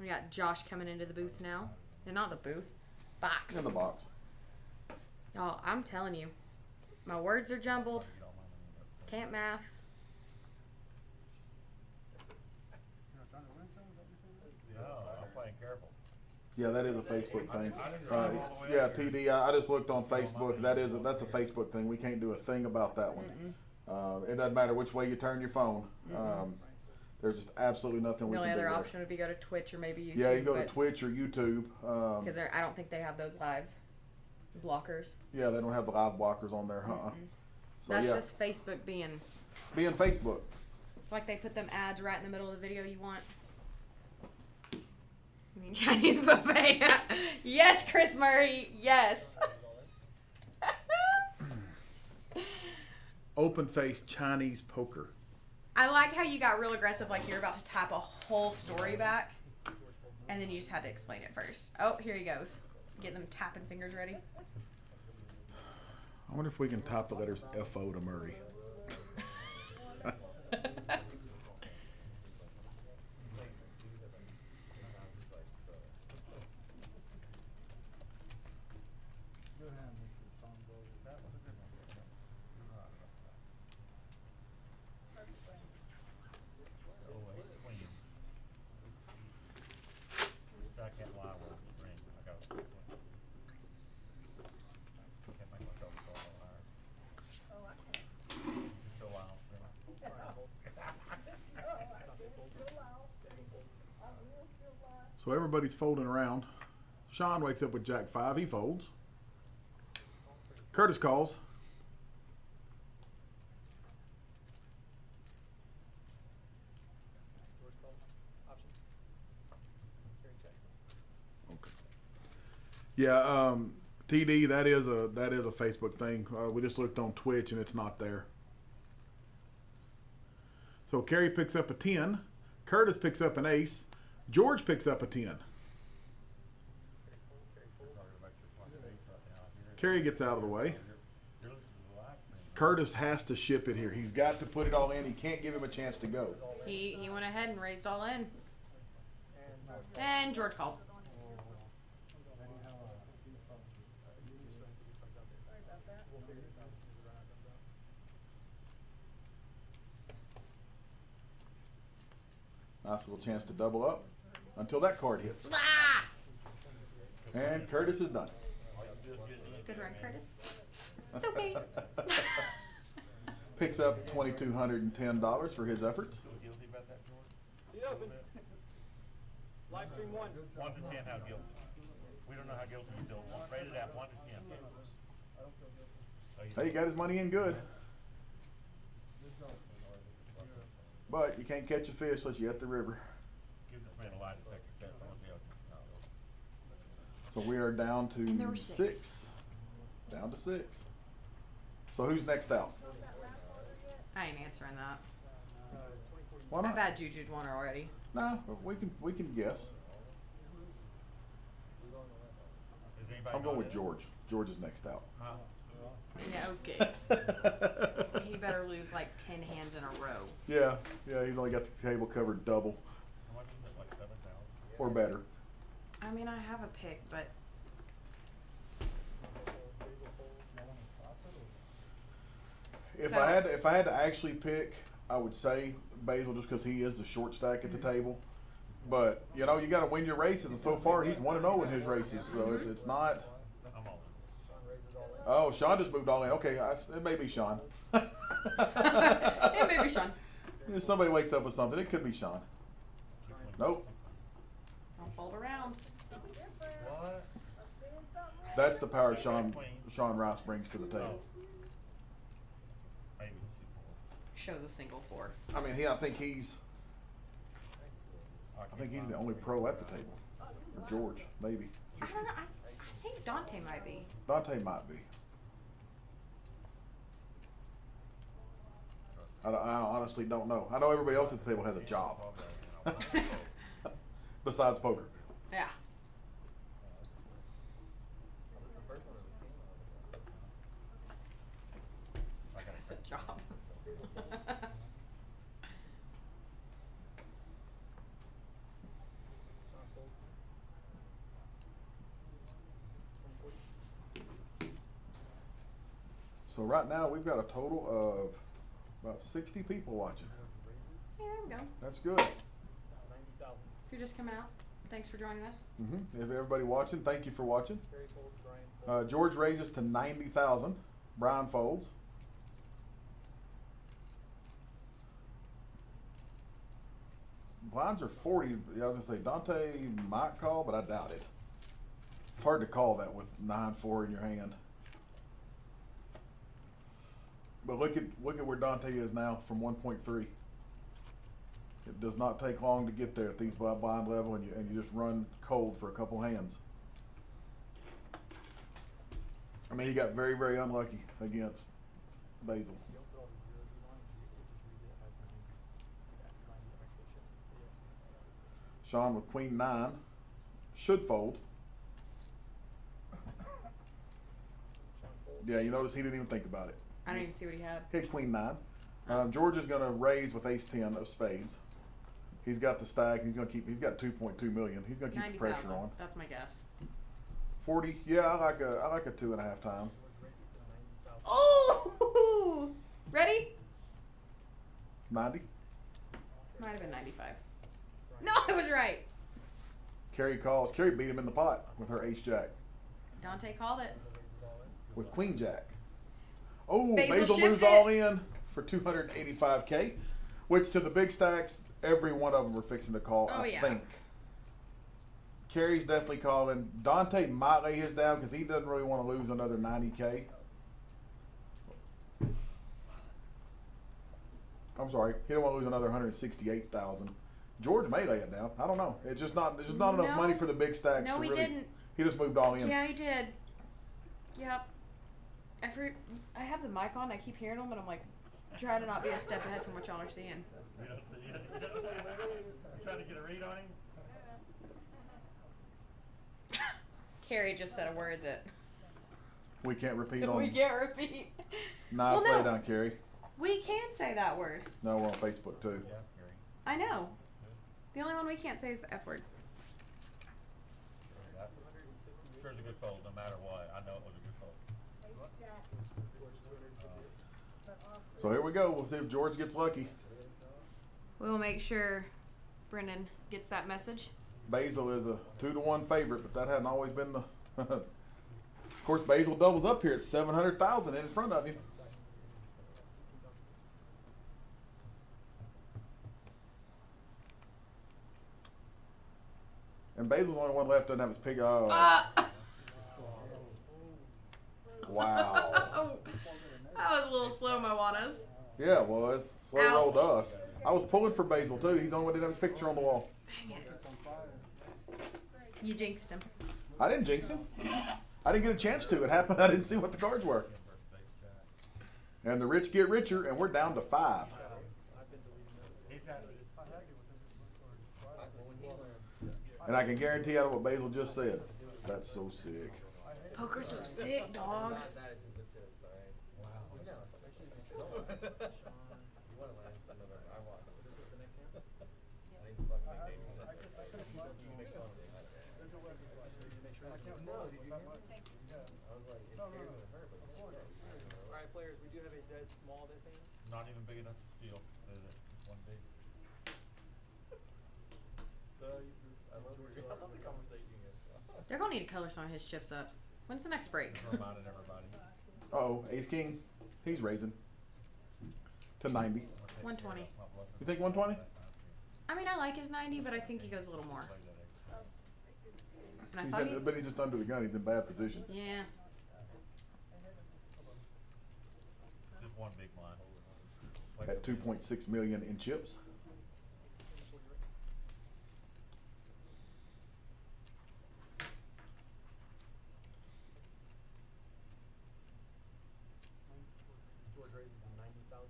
We got Josh coming into the booth now. And not the booth. Box.
In the box.
Y'all, I'm telling you. My words are jumbled. Can't math.
Yeah, I'm playing careful.
Yeah, that is a Facebook thing.
I didn't drive all the way
Yeah,
up here.
TD. I just looked on Facebook. That's a Facebook thing. We can't do a thing about that one. It doesn't matter which way you turn your phone. There's just absolutely nothing we
The only
can do
other
there.
option would be go to Twitch or maybe YouTube.
Yeah, you go to Twitch or YouTube.
Because I don't think they have those live blockers.
Yeah, they don't have the live blockers on there, huh? So
That's
yeah,
just Facebook being.
being Facebook.
It's like they put them ads right in the middle of the video you want. I mean, Chinese buffet. Yes, Chris Murray. Yes.
Open-faced Chinese poker.
I like how you got real aggressive, like you're about to type a whole story back, and then you just had to explain it first. Oh, here he goes. Get them tapping fingers ready.
I wonder if we can type the letters FO to Murray.
I can't lie with the ring. I got it. Can't make myself so hard. You can still lie on screen.
So everybody's folding around. Sean wakes up with Jack 5. He folds. Curtis calls. Okay. Yeah, TD, that is a Facebook thing. We just looked on Twitch and it's not there. So Kerry picks up a 10. Curtis picks up an ace. George picks up a 10. Kerry gets out of the way. Curtis has to ship it here. He's got to put it all in. He can't give him a chance to go.
He went ahead and raised all in. And George called.
Nice little chance to double up until that card hits.
Ah!
And Curtis is done.
Good run, Curtis. It's okay.
Picks up $2,210 for his efforts.
Guilty about that, George?
See you open. Live stream 1.
1 to 10, how guilty? We don't know how guilty you feel. Rate it at 1 to 10.
Hey, he got his money in good. But you can't catch a fish unless you're at the river.
Give this man a lie detector test. I want to be able to.
So we are down
And there
to
were
6.
six.
Down to 6. So who's next out?
I ain't answering that.
Why
I've
not?
had Juju'd one already.
No, we can guess.
Is anybody
I'm going with
in it?
George. George is next out.
Huh?
Yeah, okay. He better lose like 10 hands in a row.
Yeah, he's only got the table covered double
How much is it? Like 7,000?
or better.
I mean, I have a pick, but
If
So-
I had to actually pick, I would say Basil just because he is the short stack at the table. But you know, you got to win your races, and so far he's 1-0 in his races, so it's not.
I'm all in.
Oh, Sean just moved all in. Okay, it may be Sean.
it may be Sean.
If somebody wakes up with something, it could be Sean. Nope,
Don't fold around.
What?
that's the power Sean Rice brings to the table.
Maybe it's
Shows a single 4.
I mean, I think he's the only pro at the table. Or George, maybe.
I don't know. I think Dante might be.
Dante might be. I honestly don't know. I know everybody else at the table has a job besides poker.
Yeah. That's a job.
So right now we've got a total of about 60 people watching.
Hey, there we go.
That's good.
If you're just coming out, thanks for joining us.
If everybody watching, thank you for watching. George raises to 90,000. Brian folds. Blinds are 40. I was gonna say Dante might call, but I doubt it. It's hard to call that with 9-4 in your hand. But look at where Dante is now from 1.3. It does not take long to get there at these blind level, and you just run cold for a couple hands. I mean, he got very, very unlucky against Basil. Sean with Queen 9 should fold. Yeah, you notice he didn't even think about it.
I didn't even see what he had.
Hit Queen 9. George is going to raise with Ace 10 of spades. He's got the stack. He's going to keep. He's got 2.2 million. He's going to keep the pressure
90,000.
on.
That's my guess.
40. Yeah, I like a 2.5 time.
Oh! Ready?
90.
Might have been 95. No, I was right.
Carrie calls. Carrie beat him in the pot with her Ace Jack
Dante called it.
with Queen Jack. Oh,
Basil
Basil
shipped
moves
it.
all in for 285K, which to the big stacks, every one of them were fixing to call.
Oh,
I
yeah.
think. Carrie's definitely calling. Dante might lay his down because he doesn't really want to lose another 90K. I'm sorry, he don't want to lose another 168,000. George may lay it down. I don't know. It's just not. There's just not enough
No.
money for the big stacks.
No,
to
he
really,
didn't.
He just moved all in.
Yeah, he did. Yep. I have the mic on. I keep hearing them, and I'm like, trying to not be a step ahead from what y'all are seeing.
You trying to get a read on him?
Carrie just said a word that
We can't repeat on.
we can't repeat.
Nice
Well, no.
lay down, Carrie.
We can say that word.
No, we're on Facebook too.
Yeah, Gary.
I know. The only one we can't say is the F word.
Sure's a good fold, no matter what. I know it was a good fold.
So here we go. We'll see if George gets lucky.
We'll make sure Brendan gets that message.
Basil is a 2-1 favorite, but that hadn't always been the. Of course, Basil doubles up here at 700,000 in front of him. And Basil's the only one left doesn't have his pig. Oh, wow.
That was a little slow, Moanas.
Yeah, it was. Slow
Ouch.
rolled us. I was pulling for Basil too. He's the only one that didn't have his picture on the wall.
Dang it. You jinxed him.
I didn't jinx him. I didn't get a chance to. It happened. I didn't see what the cards were. And the rich get richer, and we're down to 5.
I've been deleting that.
He's got,
And I can guarantee out of what Basil just said. That's so sick.
Poker's so sick, dog.
Alright, players, we do have a dead small this hand.
not even big enough to steal. It's one big. I love the conversation.
They're gonna need to color some of his chips up. When's the next break?
Reminded everybody.
Uh-oh, Ace King. He's raising to 90.
120.
You think 120?
I mean, I like his 90, but I think he goes a little more. And I
He's
thought
in, but he's just under the gun. He's in bad position.
yeah.
Just one big line.
At 2.6 million in chips.
George raises to 90,000.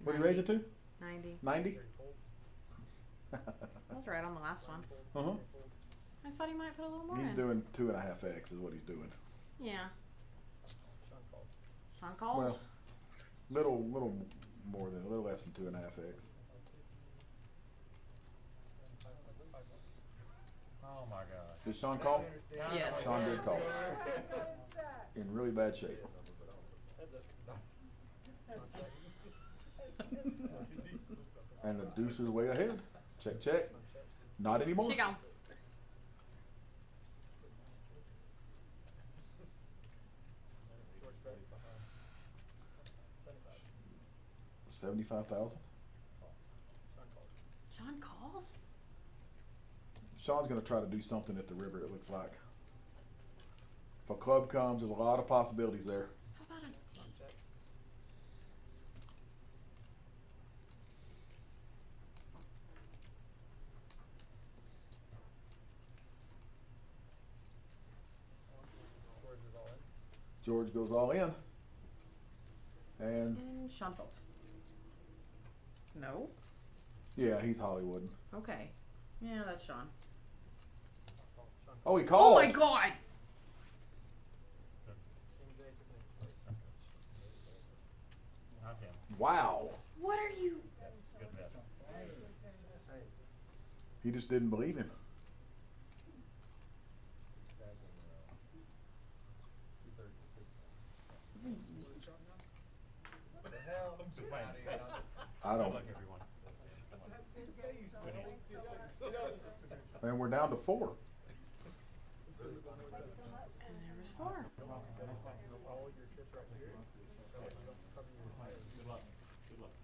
What did he raise it to?
90.
90?
Gary folds.
I was right on the last one.
Uh-huh.
I thought he might put a little more
He's
in.
doing 2.5x is what he's doing.
Yeah.
Sean calls.
Sean calls.
Well, little more than, a little less than 2.5x.
Oh my gosh.
Did Sean call?
Yes.
Sean did call. In really bad shape. And the deuce is way ahead. Check, check. Not anymore.
She gone.
George bets 75.
75,000.
Sean calls.
Sean calls?
Sean's gonna try to do something at the river, it looks like. If a club comes, there's a lot of possibilities there.
How about an
Sean checks. George is all in.
George goes all in. And
And Sean folds. No.
yeah, he's Hollywood.
Okay. Yeah, that's Sean.
Sean calls.
Oh, he called.
Oh my god!
King's ace with
Not him.
Wow.
What are you?
Good bet.
He just didn't believe him.
What the hell? I'm just playing.
I don't.
Good luck, everyone.
And we're down to 4.
And there was 4.
all your chips right here. Cover your
Good luck. Good luck.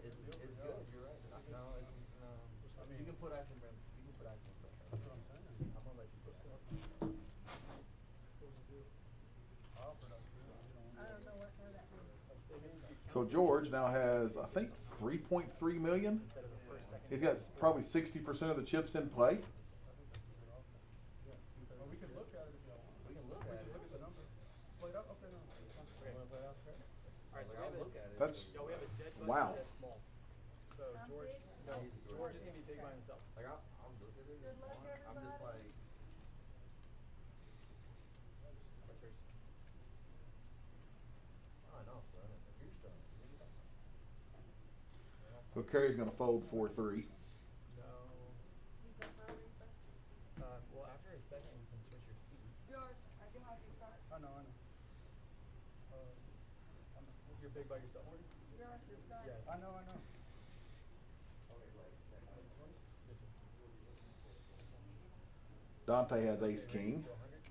It's good, you're right. No, you can put ice in bread. You can put ice in bread. That's what I'm saying. I'm gonna let you put ice.
So George now has, I think, 3.3 million. He's got probably 60% of the chips in play.
We can look at it if y'all want. We can look at it. Look at the number. Play it up. Okay, no.
Okay.
Wanna play it out there?
Alright, so we
I'll
have
look at it.
That's
yeah, we have a dead button
wow.
dead small. So George, no, George is gonna be big by himself.
Like I'll look at it.
Good luck,
I'm just
everybody.
like.
What's yours?
I know, son. If you're strong, you know.
So Kerry's gonna fold 4-3.
No.
You go hurry, but
Well, after a second, you can switch your seat.
George, I do have your card.
I know.
You're big by yourself.
George, your card.
Yeah.
I know.
This one.
Dante has ace king.
To 100.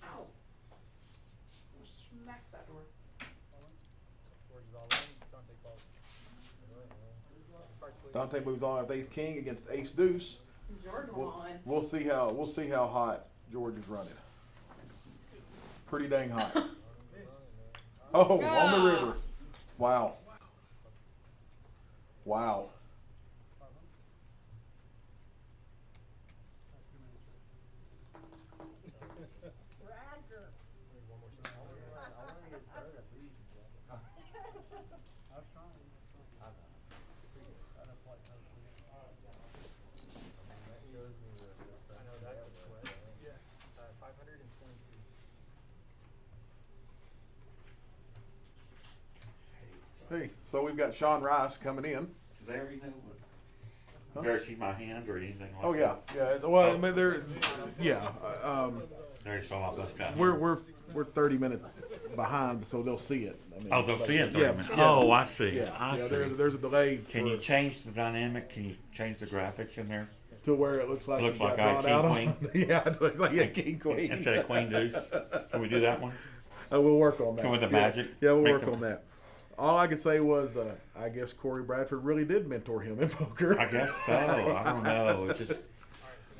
Ow. Smack that door.
George is all in. Dante calls. Cards, please.
Dante moves on with ace king against ace deuce.
George won.
We'll see how hot George is running. Pretty dang hot. Oh, on the river. Wow. Wow.
I know that's a sweat. Yeah. 522.
Hey, so we've got Sean Rice coming in.
Is there everything? Have you ever seen my hand or anything like
Oh
that?
yeah, yeah. Well, I mean,
There you saw my bust down.
we're 30 minutes behind, so they'll see it. I mean,
Oh, they'll
but-
see it in 30
yeah,
minutes.
yeah.
Oh, I see.
Yeah,
I
yeah.
see.
There's a delay.
Can you change the dynamic? Can you change the graphics in there?
to where it looks like
It looks
you got
like I
drawn
king
out
queen.
on? Yeah, it looks like king queen
Instead of queen deuce? Can we do that one?
We'll work on that.
Come with the
Yeah.
magic?
Yeah, we'll
Make
work
them-
on that. All I could say was, I guess Corey Bradford really did mentor him in poker.
I guess so. I don't know. It's just,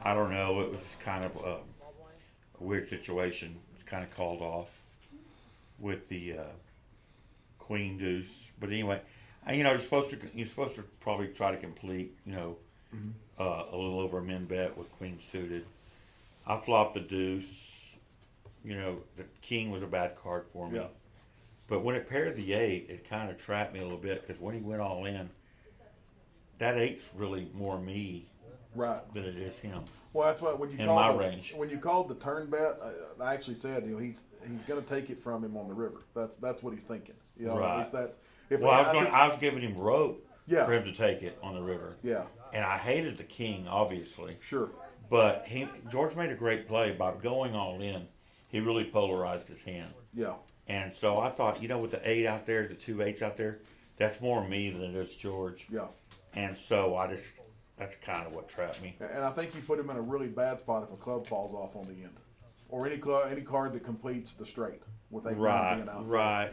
I don't know. It was just kind of a weird situation. It's kind of called off with the queen deuce. But anyway, you're supposed to probably try to complete, a little over a min bet with queen suited. I flopped the deuce. The king was a bad card for me.
Yeah.
But when it paired the 8, it kind of trapped me a little bit because when he went all in, that 8's really more me
Right.
than it is him.
Well, that's what when you
In
called
my
the,
range.
when you called the turn bet, I actually said he's going to take it from him on the river. That's what he's thinking. At
Right.
least that's. If
Well,
I think-
I was giving him rope
Yeah.
for him to take it on the river,
Yeah.
and I hated the king obviously,
Sure.
but George made a great play by going all in. He really polarized his hand,
Yeah.
and so I thought, with the 8 out there, the 2 8s out there, that's more me than it is George,
Yeah.
and so that's kind of what trapped me.
And I think you put him in a really bad spot if a club falls off on the end, or any card that completes the straight with 8
Right,
being out.
right.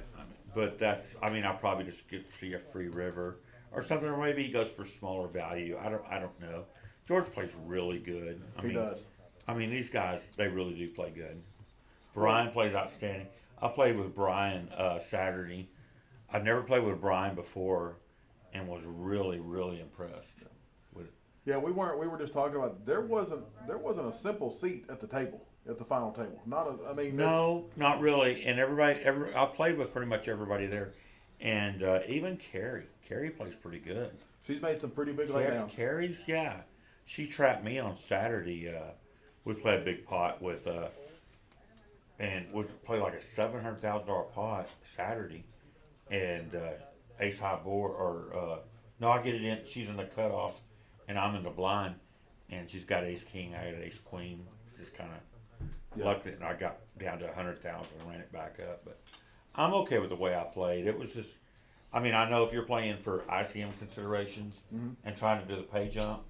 But I probably just get to see a free river or something, or maybe he goes for smaller value. I don't know. George plays really good.
He does.
These guys, they really do play good. Brian plays outstanding. I played with Brian Saturday. I've never played with Brian before, and was really, really impressed with it.
Yeah, we were just talking about there wasn't a simple seat at the table, at the final table.
No, not really. And I played with pretty much everybody there, and even Carrie. Carrie plays pretty good.
She's made some pretty big laydowns.
Carrie's, yeah. She trapped me on Saturday. We played a big pot with, and we played like a $700,000 pot Saturday, and ace high board, or no, I get it in. She's in the cutoff, and I'm in the blind, and she's got ace king. I got ace queen. Just kind of lucked it, and I got down to 100,000 and ran it back up. But I'm okay with the way I played. It was just, I know if you're playing for ICM considerations and trying to do the pay jump,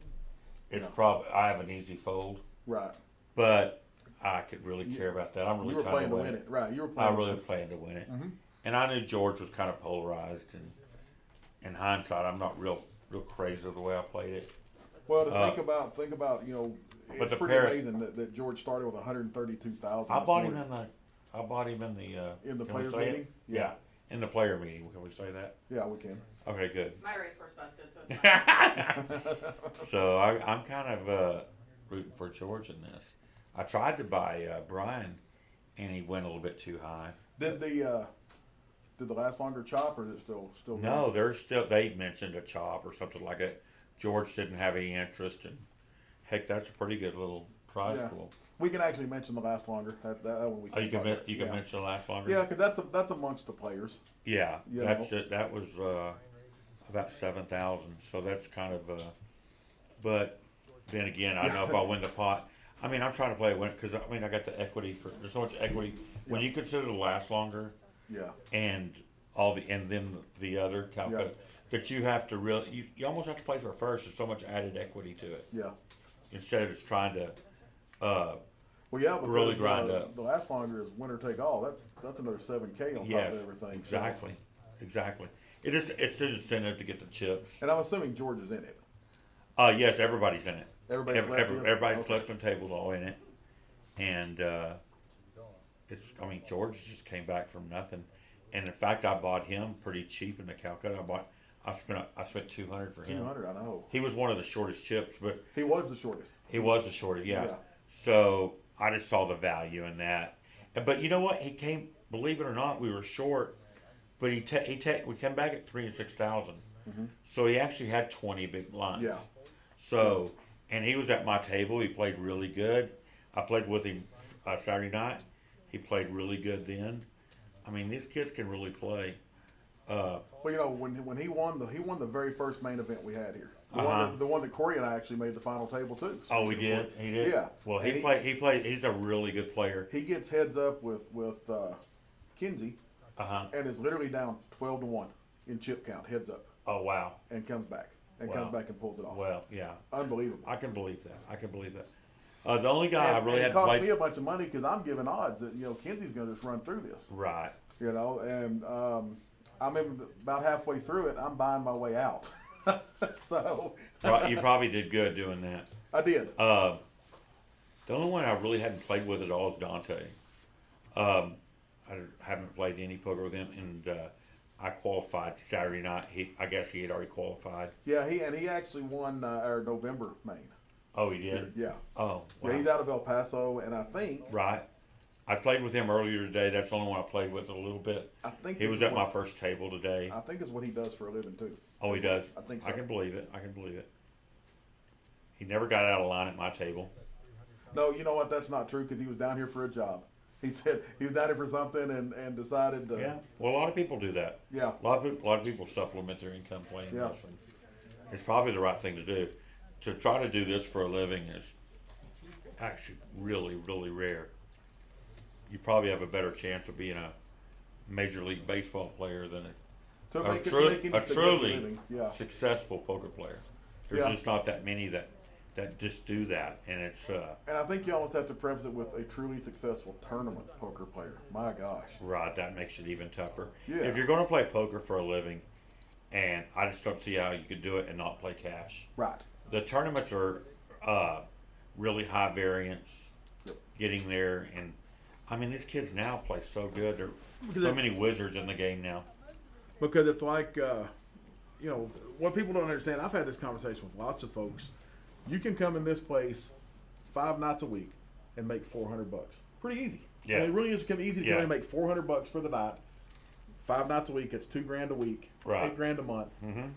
it's probably, I have an easy fold.
Right.
But I could really care about that. I'm really
You were
trying
playing
to
to
win
win it. Right. You were
I
playing.
really playing to win it.
Mhm.
And I knew George was kind of polarized, and in hindsight, I'm not real crazy with the way I played it.
Well, to think about,
but
it's
the
pretty
parrot-
amazing that George started with 132,000.
I bought him in the
In the
can we
players
say it?
meeting?
Yeah.
Yeah.
In the player meeting. Can we say that?
Yeah, we can.
Okay, good.
My race course busted, so it's fine.
So I'm kind of rooting for George in this. I tried to buy Brian, and he went a little bit too high.
Did the last longer chop, or is it still?
No, they mentioned a chop or something like that. George didn't have any interest, and heck, that's a pretty good little prize
Yeah.
pool.
We can actually mention the last longer. That one we
Oh, you
talk
can
about.
you can mention the last longer.
Yeah, because that's amongst the players.
Yeah,
You
that's
know.
it. That was about 7,000. So that's kind of. But then again, I don't know if I'll win the pot. I'm trying to play a win because I got the equity for. There's so much equity when you consider the last longer
Yeah.
and then the other calculate that you have to really you almost have to play for first. There's so much added equity to it
Yeah.
instead of just trying to.
Well, yeah, because
Really grind up.
the last longer is winner take all. That's another 7K on top
Yes,
of everything. so-
exactly. It's an incentive to get the chips.
And I'm assuming George is in it.
Yes, everybody's in it.
Everybody's left his?
Everybody's
Okay.
left some tables all in it, and it's. I mean, George just came back from nothing, and in fact, I bought him pretty cheap in the Calcutta. I spent 200 for him.
200, I know.
He was one of the shortest chips, but
He was the shortest.
he was the shortest. Yeah.
Yeah.
So I just saw the value in that. But you know what? He came. Believe it or not, we were short, but we came back at 3 and 6,000. So he actually had 20 big blinds.
Yeah.
So, and he was at my table. He played really good. I played with him Saturday night. He played really good then. I mean, these kids can really play.
Well, you know, when he won the very first main event we had here.
Uh-huh.
The one that Corey and I actually made the final table too.
Oh, we did. He did.
Yeah.
Well,
And
he played. He's a really good player.
He gets heads up with Kinsey,
Uh-huh.
and is literally down 12-1 in chip count, heads up,
Oh, wow.
and comes back
Wow.
and pulls it off.
Well, yeah.
Unbelievable.
I can believe that. The only guy I
And
really
it
had to
cost
play.
me a bunch of money because I'm giving odds that Kinsey's going to just run through this.
Right.
You know, and I remember about halfway through it, I'm buying my way out. So
You probably did good doing that.
I did.
The only one I really hadn't played with at all is Dante. I haven't played any poker with him, and I qualified Saturday night. I guess he had already qualified.
Yeah, he actually won our November main.
Oh, he did.
Yeah.
Oh, wow.
Yeah, he's out of El Paso, and I think
Right. I played with him earlier today. That's the only one I played with a little bit. He
this
was
is
at
what-
my first table today.
I think it's what he does for a living too.
Oh, he does.
I think so.
I can believe it. He never got out of line at my table.
No, you know what? That's not true because he was down here for a job. He said he was down here for something and decided to.
Yeah. Well, a lot of people do that.
Yeah.
A lot of people supplement their income playing
Yeah.
this, and it's probably the right thing to do. To try to do this for a living is actually really, really rare. You probably have a better chance of being a major league baseball player than
To
a
make it,
tru-
make any
a
significant
truly
living. Yeah.
successful poker player. There's
Yeah.
just not that many that just do that, and it's
And I think you almost have to preface it with a truly successful tournament poker player. My gosh.
right. That makes it even tougher.
Yeah.
If you're going to play poker for a living, and I just don't see how you could do it and not play cash.
Right.
The tournaments are really high variance,
Yep.
getting there, and I mean these kids now play so good. There
Because
are so
it-
many wizards in the game now.
Because it's like, what people don't understand. I've had this conversation with lots of folks. You can come in this place 5 nights a week and make $400. Pretty easy.
Yeah.
I mean, it really is easy to
Yeah.
come in and make $400 for the night. 5 nights a week, it's $2,000 a week,
Right.
$8,000 a month.
Mhm.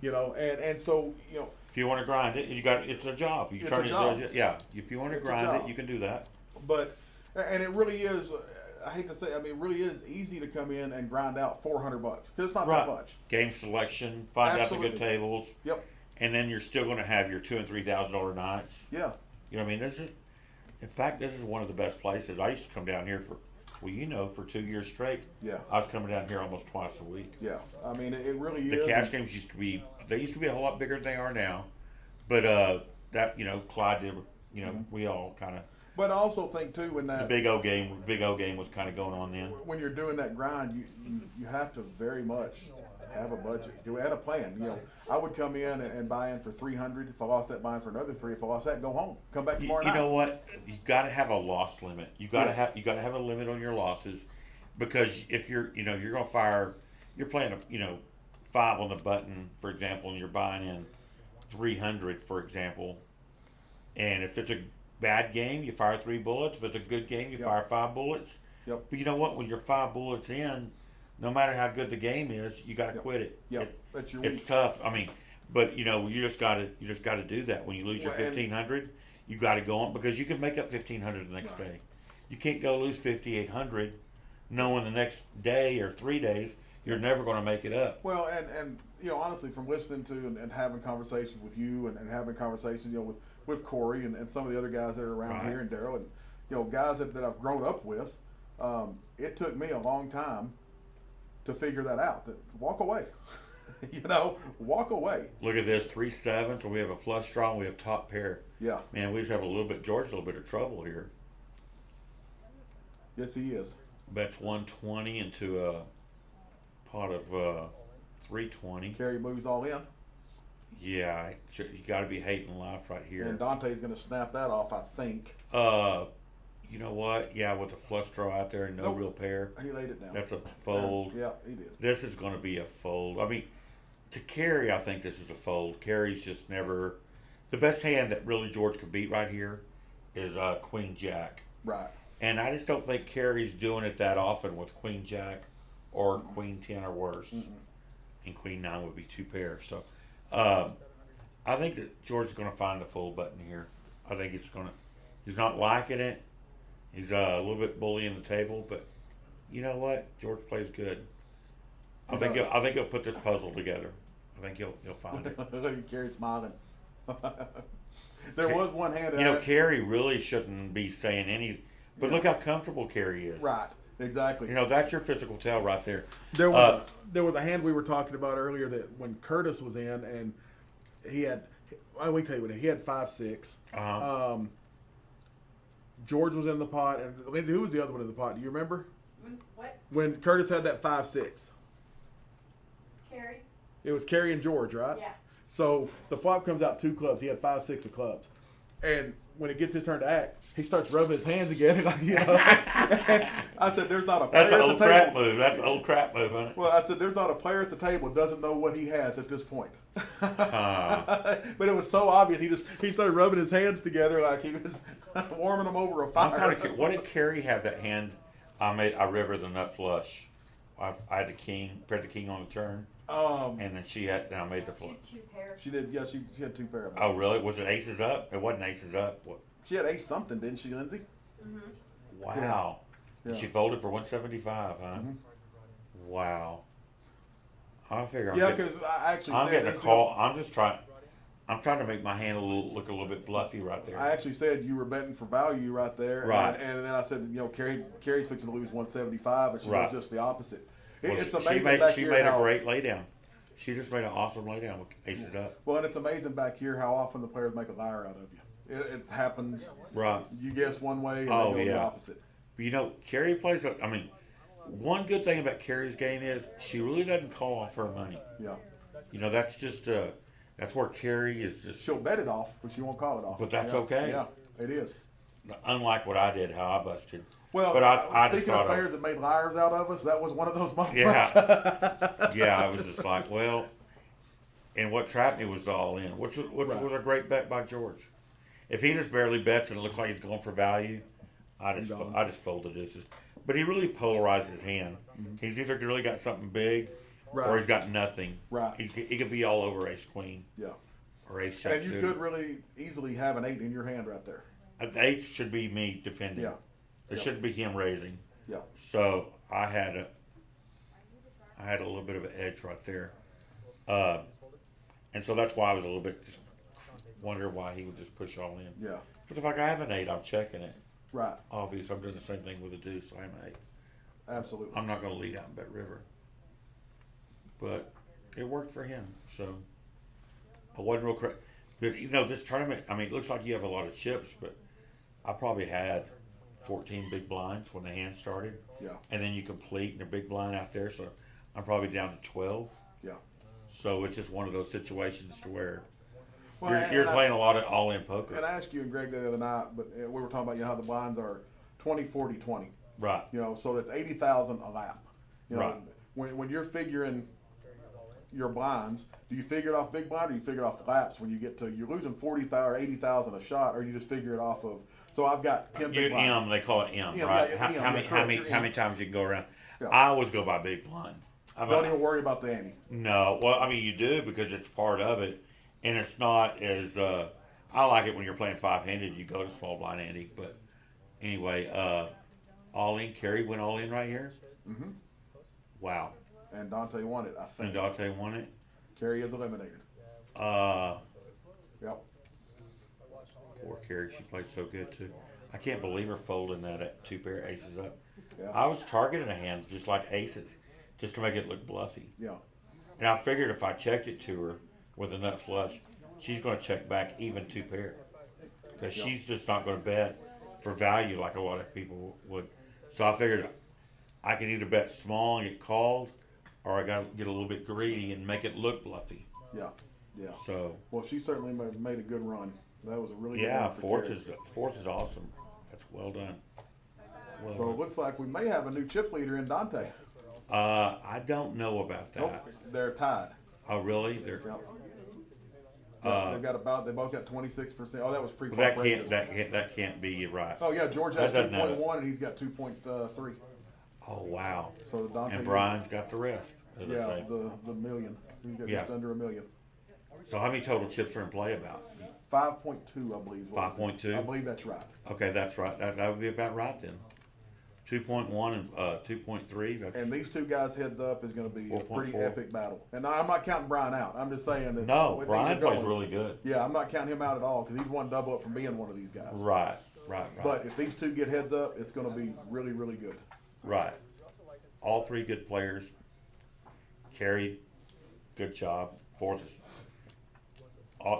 And so
If you want to grind it, it's a job. You
It's
turn
a
it
job.
yeah. If you want to
It's a
grind
job.
it, you can do that.
But it really is. I hate to say, I mean, it really is easy to come in and grind out $400 because it's not
Right.
that much.
Game selection, find out the
Absolutely.
good tables,
Yep.
and then you're still going to have your $2,000 and $3,000 nights.
Yeah.
You know what I mean? In fact, this is one of the best places. I used to come down here for 2 years straight.
Yeah.
I was coming down here almost twice a week.
Yeah. I mean, it really
The
is.
cash games used to be a whole lot bigger than they are now, but Clyde did. We all kind of
But I also think too, when
the
that
Big O game was kind of going on then.
when you're doing that grind, you have to very much have a budget. You had a plan. I would come in and buy in for $300. If I lost that, buy in for another $300. If I lost that, go home. Come back
You
tomorrow night.
know what? You got to have a loss limit. You got to
Yes.
have a limit on your losses, because if you're going to fire, you're playing 5 on the button, for example, and you're buying in 300, for example, and if it's a bad game, you fire 3 bullets. If it's a good game, you
Yep.
fire 5 bullets.
Yep.
But you know what? When you're 5 bullets in, no matter how good the game is, you got to
Yep.
quit it.
Yep. That's your
It's
week.
tough. I mean, but you just got to do that. When you lose your
Well, and-
1,500, you got to go on, because you can make up 1,500 the next
Right.
day. You can't go lose 5,800, knowing the next day or 3 days you're never going to make it up.
Well, and honestly, from listening to and having conversations with you and having conversations, with Corey and some of the other guys that are around
Right.
here, and Daryl, and guys that I've grown up with, it took me a long time to figure that out. That walk away, walk away.
Look at this, 3 sevens, and we have a flush draw, and we have top pair.
Yeah,
Man, we just have a little bit of trouble here.
yes, he is.
Bets 120 into a pot of 320.
Carry moves all in.
Yeah, you got to be hating life right here.
And Dante's going to snap that off, I think.
You know what? Yeah, with the flush draw out there and no
Nope.
real pair.
He laid it down.
That's a fold.
Yeah, he did.
This is going to be a fold. I mean, to Carey, I think this is a fold. Carey's just never. The best hand that really George could beat right here is Queen Jack.
Right.
And I just don't think Carey's doing it that often with Queen Jack or Queen 10 or worse.
Mm-mm.
And Queen 9 would be two pairs. So I think that George is going to find the fold button here. I think it's going to. He's not liking it. He's a little bit bullying the table, but you know what? George plays good. I think he'll put this puzzle together. I think he'll find it.
Look at Carey smiling. There was one hand.
You know, Carey really shouldn't be saying any. But
Yeah.
look how comfortable Carey is.
Right. Exactly.
You know, that's your physical tell right there.
There was a hand we were talking about earlier that when Curtis was in and he had. Well, we can tell you what he had 5-6.
Uh-huh.
George was in the pot, and Lindsay, who was the other one in the pot? Do you remember?
What?
When Curtis had that 5-6,
Carrie?
it was Carey and George, right?
Yeah.
So the flop comes out 2 clubs. He had 5-6 of clubs, and when it gets his turn to act, he starts rubbing his hands again, like you know. And I said, "There's not a player
That's an
at the
old crap
table."
move. That's an old crap move, isn't it?
Well, I said, "There's not a player at the table that doesn't know what he has at this point." But it was so obvious. He started rubbing his hands together like he was warming them over a
I'm
fire.
kind of curious. What did Carey have that hand? I river the nut flush. I had the king, paired the king on the turn, and then I made the flush.
Two pairs.
She did. Yeah, she had 2 pair of them.
Oh, really? Was it aces up? It wasn't aces up. What?
She had ace something, didn't she, Lindsay?
Wow. And
Yeah.
she folded for 175, huh?
Mhm.
Wow. I figure
Yeah, because I actually
I'm
said
getting a
this-
call. I'm trying to make my hand look a little bit bluffy right there.
I actually said you were betting for value right there,
Right.
And then I said, you know, Carrie's fixing to lose 175, and she
Right.
was just the opposite.
Well,
It's
she
amazing
made,
back
she
here
made
how,
a great laydown. She just made an awesome laydown with aces up.
well, and it's amazing back here how often the players make a liar out of you. It happens.
Right.
You guess one way and
Oh,
they go the
yeah.
opposite.
But you know, Carrie plays. I mean, one good thing about Carrie's game is she really doesn't call off her money.
Yeah,
You know, that's just that's where Carrie is just
she'll bet it off, but she won't call it off.
But that's
Yeah.
okay.
Yeah, it is.
unlike what I did, how I busted.
Well,
But I just
speaking of
thought
players that made liars out of us, that was one of those moments.
Yeah, I was just like, well, and what trapped me was the all in, which
Right.
was a great bet by George. If he just barely bets and it looks like he's going for value, I just folded this. But he really polarized his hand.
Mm-hmm.
He's either really got something big, or
Right.
he's got nothing.
Right.
He could be all over ace queen
Yeah.
or ace jack
And you
suited.
could really easily have an 8 in your hand right there.
An eight should be me defending.
Yeah.
It
Yeah.
shouldn't be him raising.
Yeah.
So I had a little bit of an edge right there, and so that's why I was a little bit just wonder why he would just push all in.
Yeah.
Because if I have an eight, I'm checking it.
Right.
Obviously, I'm doing the same thing with a deuce. So I'm an eight.
Absolutely.
I'm not going to lead out and bet river, but it worked for him. So I wasn't real correct. But you know, this tournament, I mean, it looks like you have a lot of chips, but I probably had 14 big blinds when the hand started.
Yeah.
And then you complete in a big blind out there, so I'm probably down to 12.
Yeah.
So it's just one of those situations to where
Well,
you're
and
playing a lot of all-in poker.
And I asked you and Greg the other night, but we were talking about how the blinds are 20, 40, 20.
Right.
So that's 80,000 a lap.
Right.
When you're figuring your blinds, do you figure it off big blind or you figure it off laps? When you get to you're losing 40,000 or 80,000 a shot, or you just figure it off of. So I've got 10
You
big blinds.
M, they call it M,
Yeah,
right?
yeah,
how,
M,
how
yeah,
many
correct, you're
how
M.
many times you can go around?
Yeah.
I always go by big blind.
Don't even worry about the ante.
No, well, I mean you do because it's part of it, and it's not as. I like it when you're playing five-handed. You go to small blind ante, but anyway, all in. Kerry went all in right here.
Mm-hmm.
Wow.
And Dante won it, I think.
And Dante won it.
Carrie is eliminated. Yep.
Poor Carrie, she played so good too. I can't believe her folding that at two pair aces up.
Yeah.
I was targeting a hand just like aces, just to make it look bluffy.
Yeah.
And I figured if I checked it to her with a nut flush, she's going to check back even two pair. Because
Yeah.
she's just not going to bet for value like a lot of people would. So I figured I can either bet small and get called, or I got to get a little bit greedy and make it look bluffy.
Yeah. Yeah.
So
Well, she certainly made a good run. That was a really good
yeah,
run for Carrie.
fourth is awesome. That's well done. Well
So it
done.
looks like we may have a new chip leader in Dante.
I don't know about
Nope,
that.
they're tied.
Oh, really? They're,
Yep.
Uh,
They've got about. They both got 26%. Oh, that was
well, that
pre-flop
can't
raises.
that can't be right.
Oh yeah, George has
That doesn't have it.
2.1 and he's got 2.3.
Oh wow.
So Dante.
And Brian's got the rest. As I
Yeah,
say.
the million. He's got
Yeah.
just under a million.
So how many total chips are in play about?
5.2, I believe. is what it is.
5.2?
I believe that's right.
Okay, that's right. That would be about right then. 2.1 and 2.3. That's
And these two guys heads up is going to be a pretty
4.4.
epic battle. And I'm not counting Brian out. I'm just saying that.
no.
when
Brian
things are
plays
going-
really good.
Yeah, I'm not counting him out at all because he's one double up from being one of these guys.
Right.
But if these two get heads up, it's going to be really, really good.
Right. All three good players. Carrie, good job. Fourth is.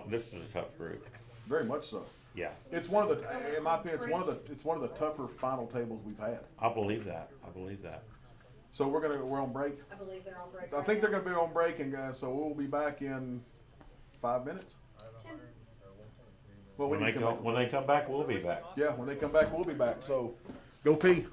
This is a tough group.
Very much so.
Yeah,
It's one of the, in my opinion, it's one of the tougher final tables we've had.
I believe that. I believe that.
So we're on break.
I believe they're on break.
I
right
think they're
now.
going to be on break, and so we'll be back in 5 minutes. Well, we
When
need
they
to come back.
when they come back, we'll be back.
Yeah, when they come back, we'll be back. So go pee.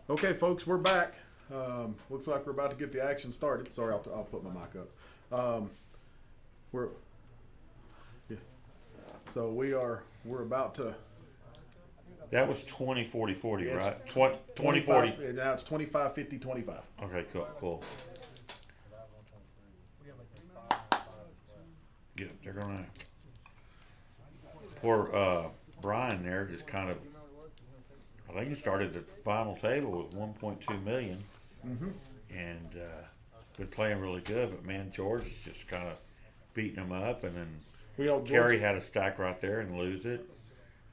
Okay, folks, we're back. Looks like we're about to get the action started. Sorry, I'll put my mic up. We're yeah. So we're about to.
That was 20-40-40,
Yeah, it's
right? 20-40.
And now it's 25, 50, 25.
Okay, cool. Yeah, they're gonna. Poor Brian there just kind of. I think he started at the final table with 1.2 million, and been playing really good. But man, George is just kind of beating him up, and then Kerry had a stack right there and lose it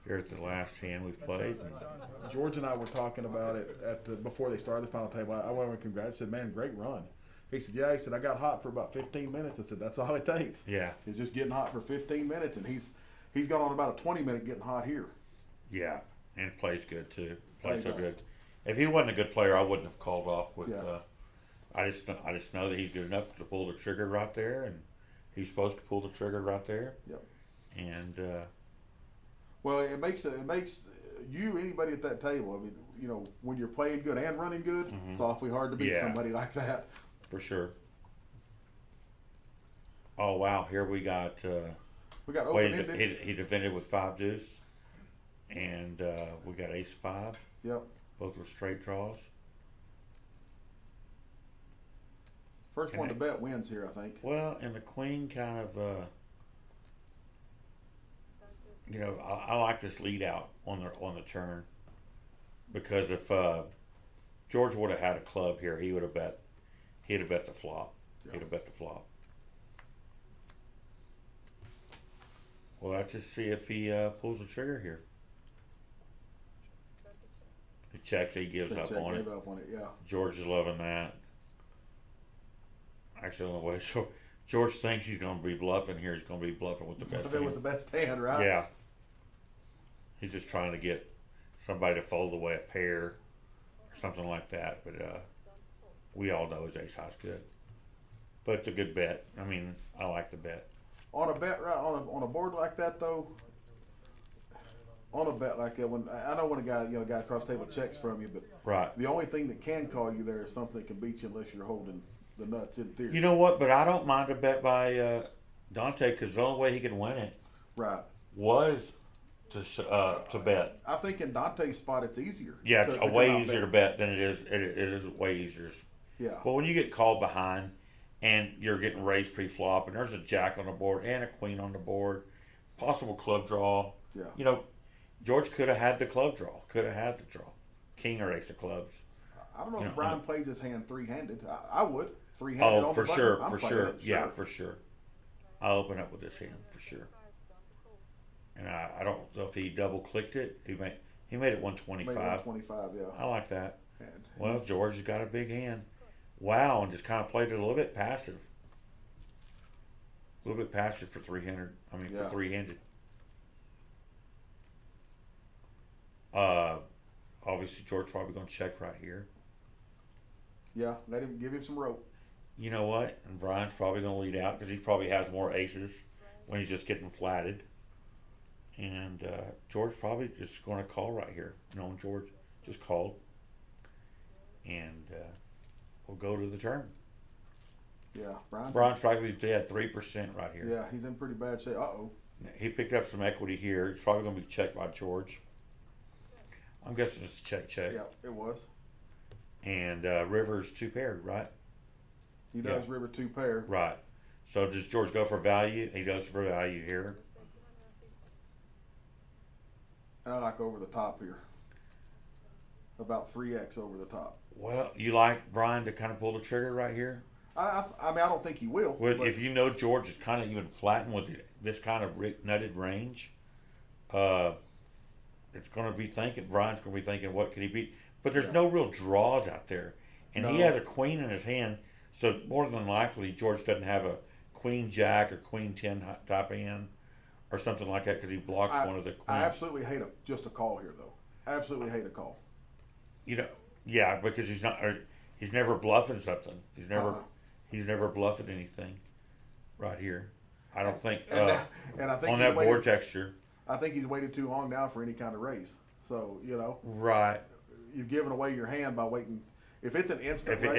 here at the last hand we played. And
George and I were talking about it before they started the final table. I went and congratulated. Said, "Man, great run." He said, "Yeah." He said, "I got hot for about 15 minutes." I said, "That's all it takes."
yeah,
He's just getting hot for 15 minutes, and he's gone on about a 20-minute getting hot here.
yeah, and plays good too. Plays so
does.
good. If he wasn't a good player, I wouldn't have called off with.
Yeah.
I just know that he's good enough to pull the trigger right there, and he's supposed to pull the trigger right there.
Yep.
And
Well, it makes you, anybody at that table. I mean, you know, when you're playing good and running good, it's awfully hard to beat
Yeah.
somebody like that.
for sure. Oh wow! Here we got.
We got
Wait,
open ended.
he defended with 5 deuce, and we got ace 5.
Yep.
Both were straight draws.
First
And
one to
it-
bet wins here, I think.
Well, and the queen kind of. You know, I like this lead out on the turn, because if George would have had a club here, he'd have bet the flop. He'd have bet the flop. Well, let's just see if he pulls the trigger here. He checks. He gives up
Check
on it.
gave up on it. Yeah.
George is loving that. Actually, on the way, so George thinks he's going to be bluffing here. He's going to be bluffing with the best
With
hand.
the best hand, right?
Yeah. He's just trying to get somebody to fold away a pair or something like that. But we all know his ace high's good. But it's a good bet. I mean, I like the bet.
On a bet, right? On a board like that, though. On a bet like that, when I know when a guy across the table checks from you, but
Right.
the only thing that can call you there is something that can beat you unless you're holding the nuts in theory.
You know what? But I don't mind a bet by Dante, because the only way he could win it
Right.
was to bet.
I think in Dante's spot it's easier.
Yeah, it's
to
a
come
way
out
easier to
bet.
bet than it is. It is way easier.
Yeah.
But when you get called behind and you're getting raised pre-flop, and there's a jack on the board and a queen on the board, possible club draw.
Yeah.
You know, George could have had the club draw. Could have had the draw. King or ace of clubs.
I don't know
You
if
know,
Brian plays his hand three-handed. I would. Three-handed
Oh,
on
for
the button.
sure,
I'm
for
playing
sure.
it,
Yeah, for sure. I'll open up with this hand for sure. And I don't know if he double clicked it. He made it
Maybe
125.
125, yeah.
I like that.
And
Well, George has got a big hand. Wow, and just kind of played it a little bit passive. A little bit passive for 300. I mean,
Yeah.
for 3-handed. Obviously, George probably going to check right here.
yeah, give him some rope.
You know what? And Brian's probably going to lead out because he probably has more aces when he's just getting flatted. And George probably just going to call right here. Knowing George just called. And we'll go to the turn.
Yeah,
Brian's probably at 3% right here.
Yeah, he's in pretty bad shape. Uh-oh.
He picked up some equity here. It's probably going to be checked by George. I'm guessing it's check.
Yeah, it was.
And River's 2-paired, right?
He does
Yeah.
river 2-pair.
Right. So does George go for value? He goes for value here.
And I like over the top here. About 3x over the top.
Well, you like Brian to kind of pull the trigger right here?
I mean, I don't think he will.
Well,
but
if you know George is kind of even flattened with this kind of nutted range, it's going to be thinking, Brian's going to be thinking, what could he beat? But there's
Yeah.
no real draws out there. And he
No.
has a queen in his hand, so more than likely George doesn't have a queen jack or queen 10 top hand or something like that because he blocks one of the queens.
I absolutely hate just a call here, though. Absolutely hate a call.
You know, yeah, because he's never bluffing something. He's never bluffing anything right here. I don't think
And I think
on
he's
that board texture.
I think he's waited too long now for any kind of raise. So,
Right.
you've given away your hand by waiting. If it's an instant
If
raise,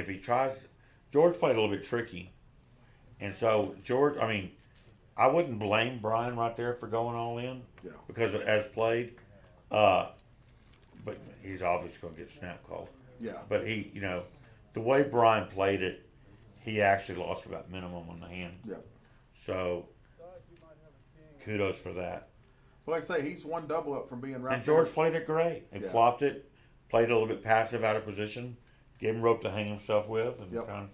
he tries, George played a little bit tricky, and so George, I mean, I wouldn't blame Brian right there for going all in
yeah,
because as played, but he's obviously going to get snap called.
yeah,
But he, the way Brian played it, he actually lost about minimum on the hand.
yeah.
So kudos for that.
Well, like I say, he's one double up from being right.
And George
there.
played it great. He
Yeah.
flopped it, played a little bit passive out of position, gave him rope to hang himself with, and
Yep.
kind of.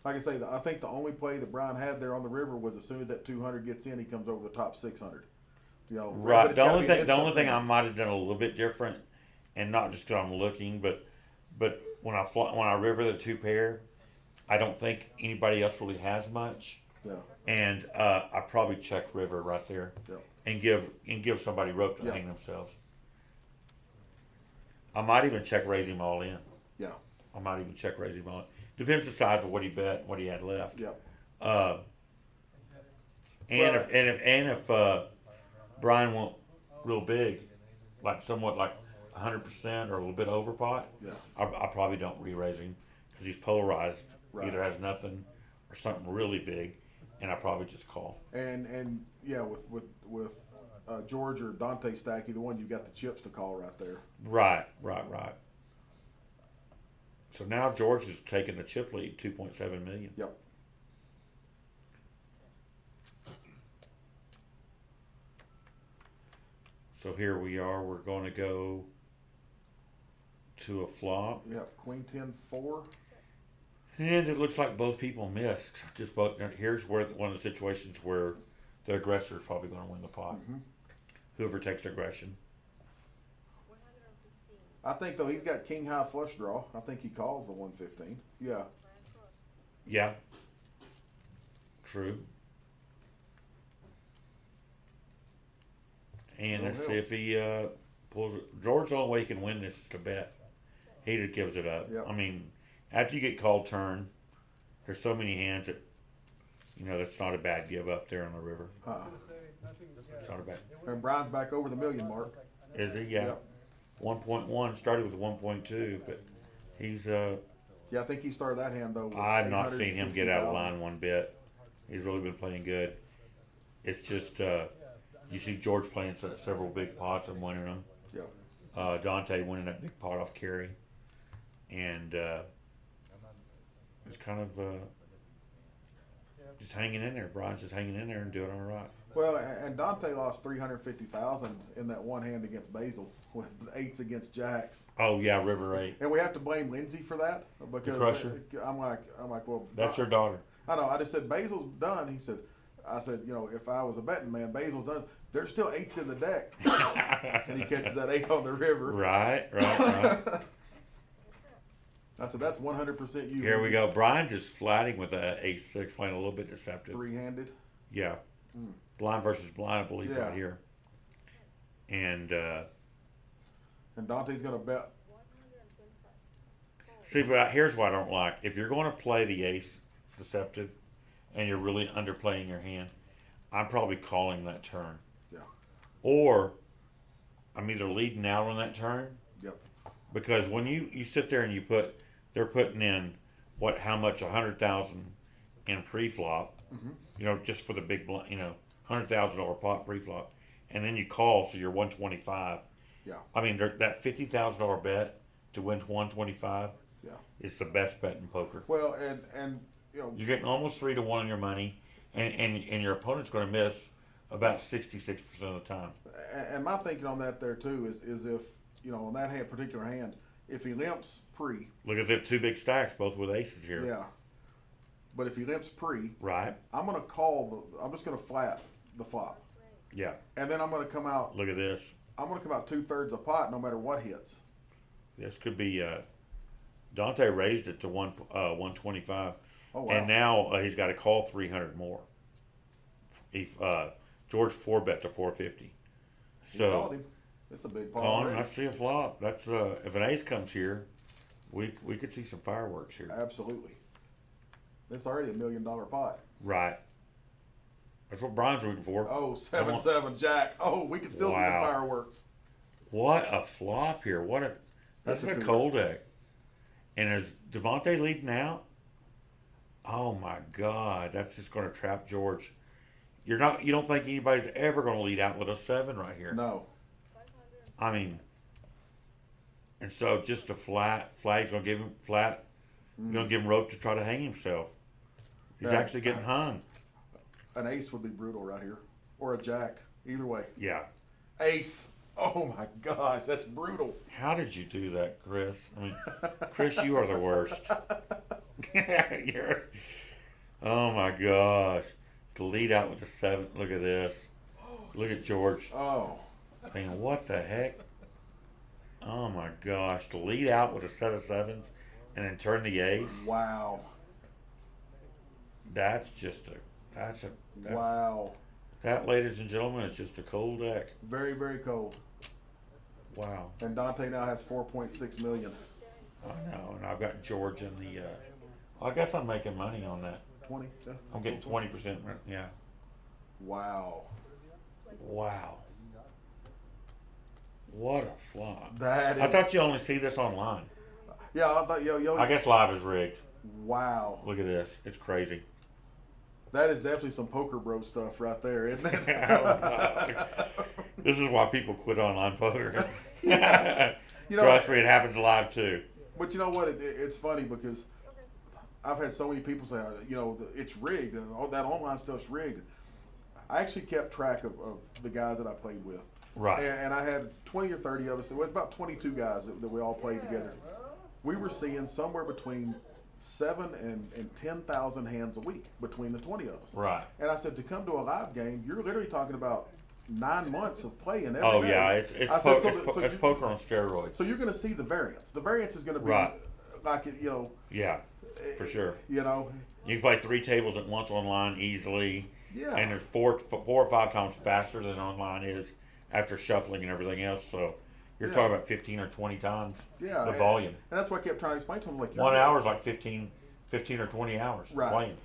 Like I say, I think the only play that Brian had there on the river was as soon as that 200 gets in, he comes over the top 600. But
Right.
it's
The
gotta
only
be an
thing, the only
instant
thing I
thing.
might have done a little bit different, and not just because I'm looking, but when I river the two pair, I don't think anybody else really has much,
Yeah,
and I probably check river right there,
yeah,
and give somebody rope to
Yeah.
hang themselves. I might even check raise him all in.
yeah,
I might even check raise him all in. Depends the size of what he bet, what he had left.
yeah.
And
Well-
if Brian went real big, like somewhat like 100% or a little bit over pot,
Yeah.
I probably don't re-raise him because he's polarized.
Right.
Either has nothing or something really big, and I probably just call.
And yeah, with George or Dante stack, either one, you've got the chips to call right there.
Right. So now George is taking the chip lead, 2.7 million.
Yep.
So here we are. We're going to go to a flop.
Yep. Queen 10-4.
And it looks like both people missed. Just both. Here's where one of the situations where the aggressor is probably going to win the pot.
Mhm.
Whoever takes aggression.
115.
I think though he's got king high flush draw. I think he calls the 115. Yeah.
Yeah. True. And
Go
let's
hell.
see if he pulls it. George, the only way he can win this is to bet. He just gives it up.
Yep.
I mean, after you get called turn, there's so many hands that, that's not a bad give up there on the river. It's not a bad.
And Brian's back over the million mark.
Is he? Yeah.
Yep.
1.1 started with 1.2, but he's
Yeah, I think he started that hand though. with
I've not seen him get out of
860,000.
line one bit. He's really been playing good. It's just you see George playing several big pots and winning them.
Yeah.
Dante winning that big pot off carry, and it's kind of just hanging in there. Brian's just hanging in there and doing all right.
Well, and Dante lost 350,000 in that one hand against Basil with eights against jacks.
Oh yeah, River 8.
And we have to blame Lindsay for that because
crusher?
I'm like, well,
That's your daughter.
I know. I just said Basil's done. He said, I said, if I was a betting man, Basil's done. There's still eights in the deck, and he catches that 8 on the river.
Right.
I said that's 100% you.
Here we go. Brian just flatting with a ace-6, playing a little bit deceptive.
Three-handed.
Yeah.
Mm.
Blind versus blind, I believe,
Yeah.
right here. And
And Dante's gonna bet.
see, but here's what I don't like. If you're going to play the ace deceptive, and you're really underplaying your hand, I'm probably calling that turn.
Yeah.
Or I'm either leading out on that turn,
Yep.
because when you sit there and they're putting in how much 100,000 in pre-flop,
Mhm.
just for the big blind, $100,000 pot pre-flop, and then you call, so you're 125.
Yeah.
I mean, that $50,000 bet to win 125
Yeah.
is the best bet in poker.
Well, and
You're getting almost 3 to 1 on your money, and your opponent's going to miss about 66% of the time.
and my thinking on that there too is if on that particular hand, if he limps pre,
Look at the 2 big stacks, both with aces here.
yeah. But if he limps pre,
Right?
I'm just gonna flat the flop,
Yeah.
and then I'm gonna come out.
Look at this.
I'm gonna come out 2/3 a pot, no matter what hits.
This could be Dante raised it to 125,
Oh wow.
and now he's got to call 300 more. George 4-bet to 450.
He called
So
him. It's a big pot
calling,
already.
I see a flop. That's if an ace comes here, we could see some fireworks here.
Absolutely. It's already $1 million pot.
Right. That's what Brian's rooting for.
Oh, 7-7 jack. Oh, we can still see the
Wow.
fireworks.
What a flop here. What a
That's
this is
a
a
good
cold deck. And is Devontae leading out? Oh my God, that's just going to trap George. You don't think anybody's ever going to lead out with a 7 right here.
No.
I mean, and so just a flag's going to give him flat. You're going to give him rope to try to hang himself. He's
Yeah.
actually getting hung.
An ace would be brutal right here. Or a jack. Either way.
Yeah.
Ace. Oh my gosh, that's brutal.
How did you do that, Chris? I mean, Chris, you are the worst. You're, oh my gosh. To lead out with a 7. Look at this. Look at George.
Oh.
Thinking, what the heck? Oh my gosh. To lead out with a set of 7s and then turn the ace.
Wow.
That's
Wow.
that, ladies and gentlemen, is just a cold deck.
Very, very cold.
Wow.
And Dante now has 4.6 million.
I know. And I've got George in the, I guess I'm making money on that.
20. Yeah.
I'm getting 20%. Yeah.
Wow.
Wow. What a flop.
That is.
I thought you only see this online.
Yeah, I thought yo.
I guess live is rigged.
Wow.
Look at this. It's crazy.
That is definitely some poker bro stuff right there, isn't it?
This is why people quit online poker.
You know,
Trust me, it happens live too.
But you know what? It's funny because I've had so many people say, it's rigged. All that online stuff's rigged. I actually kept track of the guys that I played with.
Right.
And I had 20 or 30 of us. It was about 22 guys that we all played together. We were seeing somewhere between 7 and 10,000 hands a week between the 20 of us.
Right.
And I said, to come to a live game, you're literally talking about 9 months of playing every
Oh
day.
yeah, it's poker on steroids.
So you're going to see the variance. The variance is going to be
Right.
like
Yeah, for sure.
You know.
You can play 3 tables at once online easily.
Yeah.
And there's 4 or 5 times faster than online is after shuffling and everything else. So you're talking about 15 or 20 times the volume.
And that's what I kept trying to explain to him. Like
1 hour is like 15 or 20 hours
Right.
playing.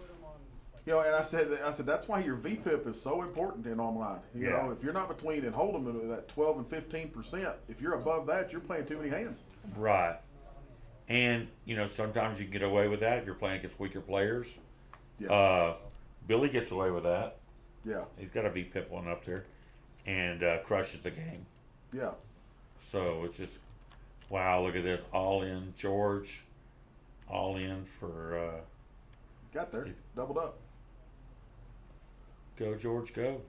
And I said that's why your VPIP is so important in online. You
Yeah.
know, if you're not between and holding them that 12 and 15%, if you're above that, you're playing too many hands.
Right. And, sometimes you can get away with that if you're playing against weaker players.
Yeah.
Billy gets away with that.
Yeah.
He's got a VPIP one up there and crushes the game.
Yeah.
So it's just, wow, look at this. All in, George. All in for,
Got there. Doubled up.
go, George, go.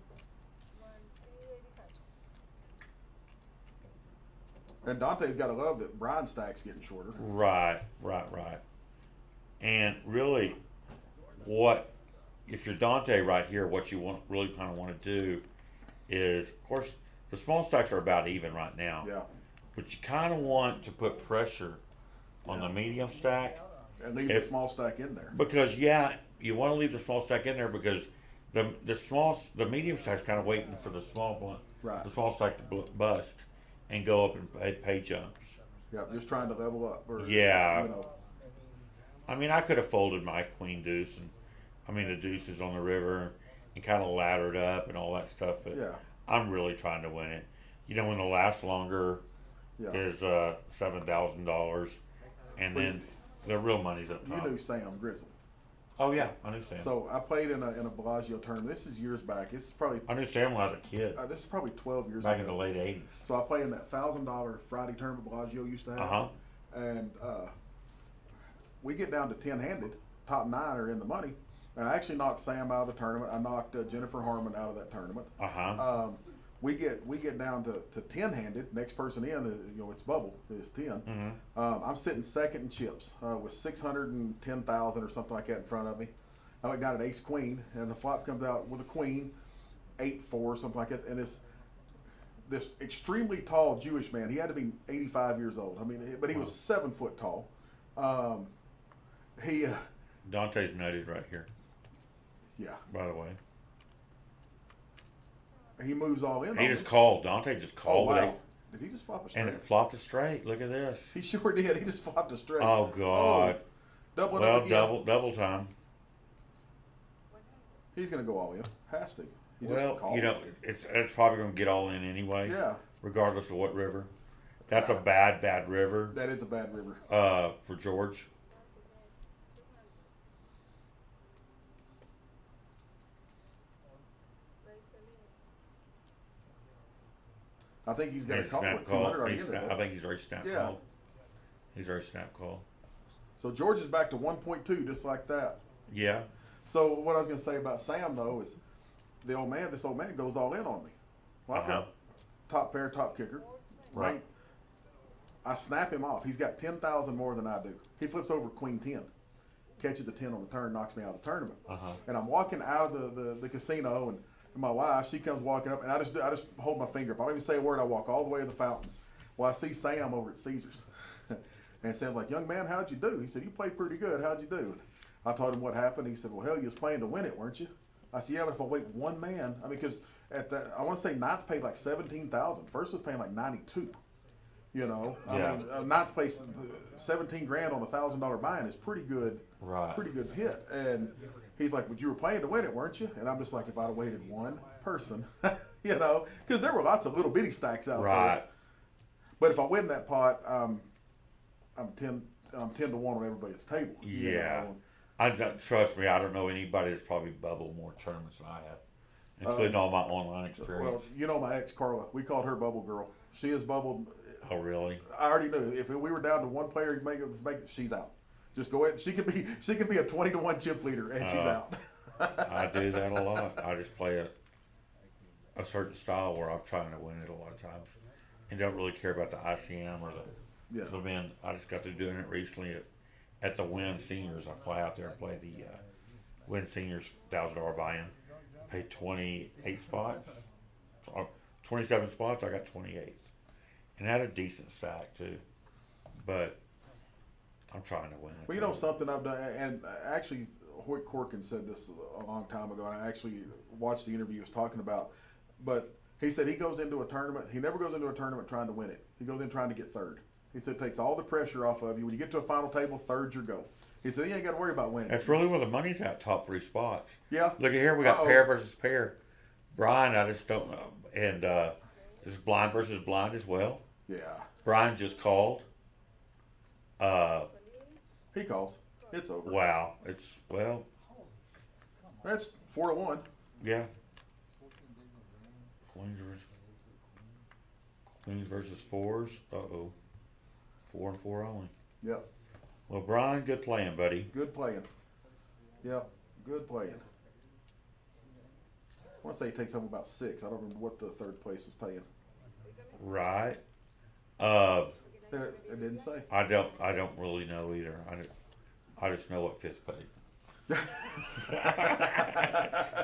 And Dante's got to love that Brian stack's getting shorter.
Right. And really, if you're Dante right here, what you really kind of want to do is, of course, the small stacks are about even right now.
Yeah.
But you kind of want to put pressure on the medium stack.
And leave the small stack in there.
Because, you want to leave the small stack in there because the medium stack's kind of waiting for the small stack to bust and go up and pay jumps.
Yeah, just trying to level up.
Yeah. I mean, I could have folded my queen deuce the deuces on the river and kind of laddered up and all that stuff. But
Yeah.
I'm really trying to win it. When the last longer is $7,000, and then the real money's up
You
top.
knew Sam Grizzle.
Oh yeah, I knew Sam.
So I played in a Bellagio tournament. This is years back. This is probably
I knew Sam when I was a kid,
this is probably 12 years
back
ago.
in the late '80s.
So I play in that $1,000 Friday tournament Bellagio used to have.
Uh-huh.
And we get down to 10-handed. Top 9 are in the money. And I actually knocked Sam out of the tournament. I knocked Jennifer Harmon out of that tournament.
Uh-huh.
We get down to 10-handed. Next person in, it's bubble. It's 10.
Mm-hmm.
I'm sitting second in chips with 610,000 or something like that in front of me. I went down at ace queen, and the flop comes out with a queen, 8-4, something like that. And this extremely tall Jewish man. He had to be 85 years old. I mean, but he was 7 foot tall.
Dante's nutted right here,
Yeah,
by the way.
he moves all in.
He just called. Dante just
Oh
called.
wow! Did he just flop a straight?
And it flopped it straight. Look at this.
He sure did. He just flopped a straight.
Oh God.
Doubling
Well,
up again.
double time.
He's gonna go all in. Has to. He just
Well,
called.
it's probably going to get all in anyway.
Yeah.
regardless of what river. That's a bad river
That is a bad river.
for George.
I think he's got a
And
call
snap
with
call.
200 already in
I
there.
think he's already snap
Yeah.
called. He's already snap called.
So George is back to 1.2 just like that.
Yeah.
So what I was going to say about Sam though is this old man goes all in on me. Well, I've got top pair, top kicker.
Right.
I snap him off. He's got 10,000 more than I do. He flips over queen 10, catches a 10 on the turn, knocks me out of the tournament. And I'm walking out of the casino, and my wife, she comes walking up, and I just hold my finger up. I don't even say a word. I walk all the way to the fountains. Well, I see Sam over at Caesars. And Sam's like, "Young man, how'd you do?" He said, "You played pretty good. How'd you do?" I told him what happened. He said, "Well, hell, you was playing to win it, weren't you?" I said, "Yeah, but if I wait one man, I mean, because I want to say ninth paid like 17,000. First was paying like 92. You know,
Yeah.
I mean, ninth place, 17 grand on $1,000 buy-in is pretty good.
Right.
Pretty good hit." And he's like, "But you were playing to win it, weren't you?" And I'm just like, if I'd have waited one person, you know, because there were lots of little bitty stacks out
Right.
there. But if I win that pot, I'm 10 to 1 on everybody at the table. you
Yeah.
know.
I don't, trust me, I don't know anybody that's probably bubbled more tournaments than I have, including all my online
Well,
experience.
you know my ex Carla, we called her Bubble Girl. She is bubbled.
Oh, really?
I already knew if we were down to one player, make it, she's out. Just go ahead. She could be a 20 to 1 chip leader, and she's out.
I do that a lot. I just play a certain style where I'm trying to win it a lot of times, and don't really care about the ICM or
Yeah.
the men. I just got to doing it recently at the Win Seniors. I fly out there and play the Win Seniors $1,000 buy-in. Pay 28 spots, 27 spots. I got 28, and had a decent stack too. But I'm trying to win it.
Well, you know something I've done, and actually Hoyt Corkin said this a long time ago, and I actually watched the interview he was talking about. But he said he goes into a tournament. He never goes into a tournament trying to win it. He goes in trying to get third. He said it takes all the pressure off of you. When you get to a final table, third's your goal. He said you ain't got to worry about winning.
That's really where the money's at, top 3 spots.
Yeah.
Look at here, we got
Uh-oh.
pair versus pair. Brian, I just don't know. And this is blind versus blind as well.
Yeah.
Brian just called.
He calls. It's over.
Wow. It's, well,
That's 4 to 1.
yeah. Queens versus fours. Uh-oh. 4 and 4 only.
Yep.
Well, Brian, good playing, buddy.
Good playing. Yep. Good playing. I want to say he takes home about 6. I don't remember what the third place was paying.
Right.
It didn't say.
I don't really know either. I just know what fifth paid.